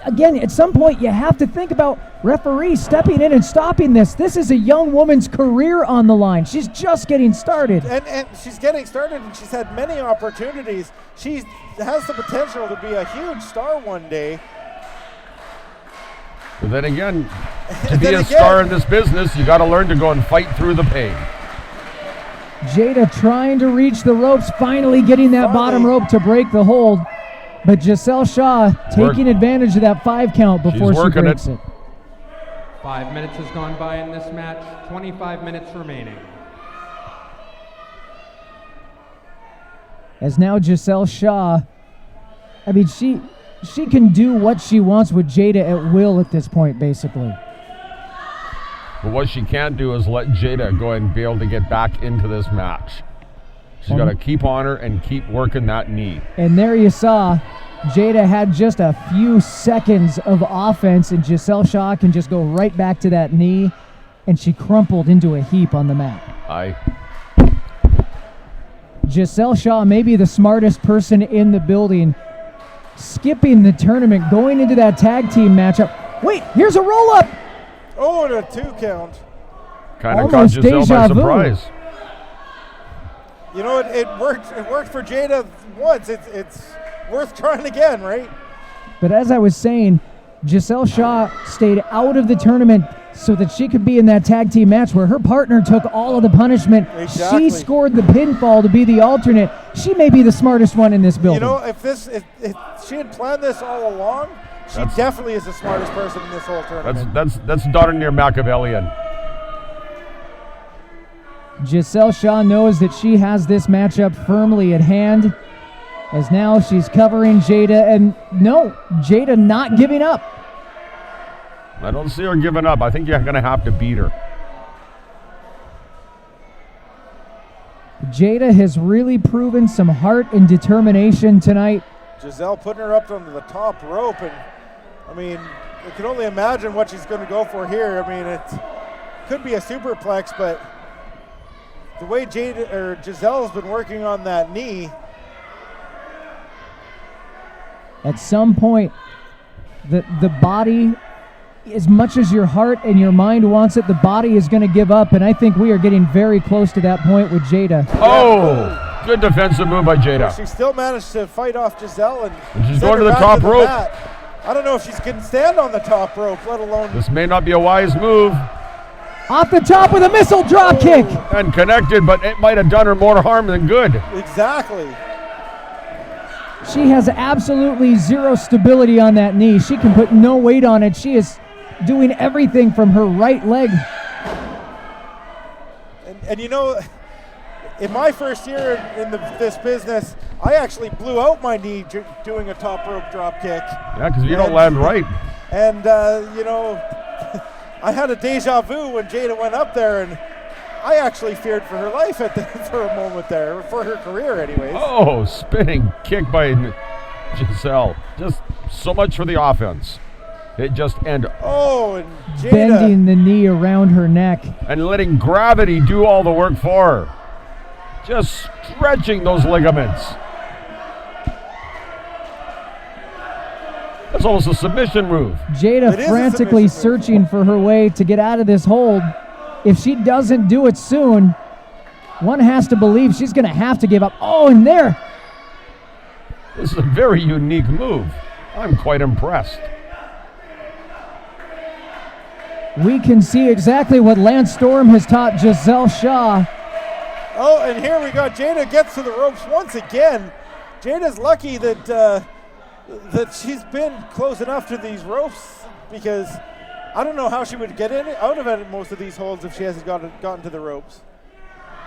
Again, at some point, you have to think about referees stepping in and stopping this. This is a young woman's career on the line. She's just getting started. And she's getting started, and she's had many opportunities. She has the potential to be a huge star one day. But then again, to be a star in this business, you got to learn to go and fight through the pain. Jada trying to reach the ropes, finally getting that bottom rope to break the hold. But Jazelle Shaw taking advantage of that 5 count before she breaks it. 5 minutes has gone by in this match, 25 minutes remaining. As now Jazelle Shaw, I mean, she can do what she wants with Jada at will at this point, basically. But what she can't do is let Jada go and be able to get back into this match. She's got to keep on her and keep working that knee. And there you saw, Jada had just a few seconds of offense, and Jazelle Shaw can just go right back to that knee, and she crumpled into a heap on the mat. Aye. Jazelle Shaw may be the smartest person in the building, skipping the tournament, going into that tag team matchup. Wait, here's a roll-up! Oh, and a 2 count. Kind of caught Jazelle by surprise. You know, it worked. It worked for Jada once. It's worth trying again, right? But as I was saying, Jazelle Shaw stayed out of the tournament so that she could be in that tag team match where her partner took all of the punishment. Exactly. She scored the pinfall to be the alternate. She may be the smartest one in this building. You know, if she had planned this all along, she definitely is the smartest person in this whole tournament. That's darn near Machiavellian. Jazelle Shaw knows that she has this matchup firmly at hand, as now she's covering Jada, and no, Jada not giving up. I don't see her giving up. I think you're going to have to beat her. Jada has really proven some heart and determination tonight. Jazelle putting her up onto the top rope, and I mean, I can only imagine what she's going to go for here. I mean, it could be a superplex, but the way Jazelle's been working on that knee. At some point, the body, as much as your heart and your mind wants it, the body is going to give up, and I think we are getting very close to that point with Jada. Oh, Good defensive move by Jada. She still managed to fight off Jazelle And she's send going her to the back top rope. mat. I don't know if she can stand on the top rope, let alone. This may not be a wise move. Off the top with a missile drop kick. And connected, but it might have done her more harm than good. Exactly. She has absolutely zero stability on that knee. She can put no weight on it. She is doing everything from her right leg. And you know, in my first year in this business, I actually blew out my knee doing a top rope drop kick. Yeah, because you don't land right. And, you know, I had a deja vu when Jada went up there, and I actually feared for her life for a moment there, for her career anyways. Oh, spinning kick by Jazelle. Just so much for the offense. It just ended. Oh, and Jada bending the knee around her neck. And letting gravity do all the work for her. Just stretching those ligaments. That's almost a submission move. Jada frantically searching for her way to get out of this hold. If she doesn't do it soon, one has to believe she's going to have to give up. Oh, and there. This is a very unique move. I'm quite impressed. We can see exactly what Lance Storm has taught Jazelle Shaw. Oh, and here we go. Jada gets to the ropes once again. Jada's lucky that that she's been close enough to these ropes, because I don't know how she would get out of it most of these holds if she hasn't gotten to the ropes.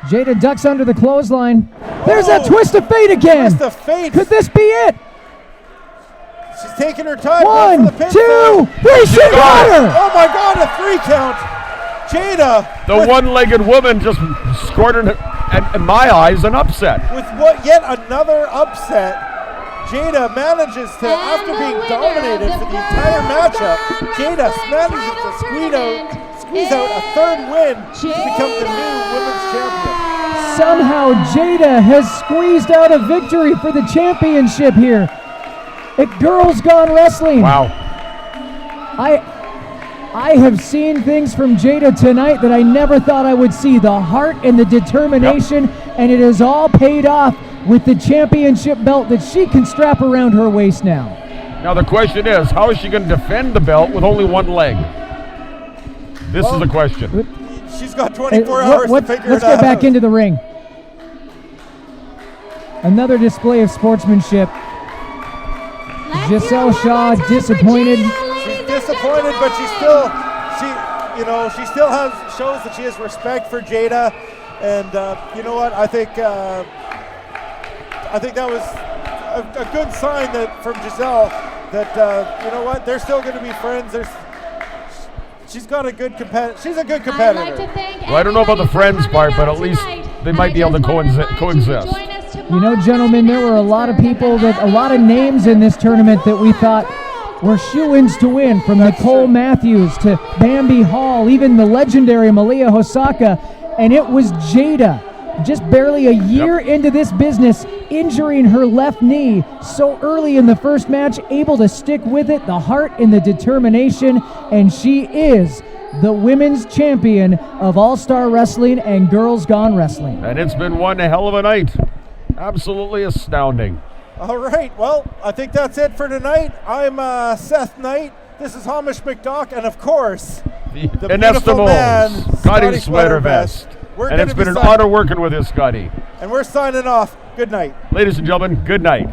Jada ducks under the clothesline. There's that twist of fate again. Twist of fate. Could this be it? She's taking her time. 1, 2, 3. She got her. Oh my God, a 3 count. Jada. The one-legged woman just scored, in my eyes, an upset. With what yet another upset, Jada manages to, after being dominated for the entire matchup, Jada manages to squeeze out a third win to become the new women's champion. Somehow Jada has squeezed out a victory for the championship here at Girls Gone Wrestling. Wow. I have seen things from Jada tonight that I never thought I would see. The heart and the determination, and it has all paid off with the championship belt that she can strap around her waist now. Now the question is, how is she going to defend the belt with only one leg? This is the question. She's got 24 hours to figure it out. Let's get back into the ring. Another display of sportsmanship. Jazelle Shaw disappointed. She's disappointed, but she still shows that she has respect for Jada, and you know what? I think that was a good sign that from Jazelle that you know what? They're still going to be friends. She's got a good she's a good competitor. I'd like to thank Well, I don't know about the friends part, but at least they might be able to coexist. You know, gentlemen, there were a lot of names in this tournament that we thought were shoo-ins to win, from Nicole Matthews to Bambi Hall, even the legendary Malia Hosaka, and it was Jada, just barely a year into this business, injuring her left knee so early in the first match, able to stick with it, the heart and the determination, and she is the women's champion of All-Star Wrestling and Girls Gone Wrestling. And it's been one hell of a night. Absolutely astounding. All right, well, I think that's it for tonight. I'm Seth Knight. This is Hamish McDock, and of course, the inestimable man, Scotty Sweater Vest. And it's been an honor working with you, Scotty. And we're signing off. Good night. Ladies and gentlemen, good night.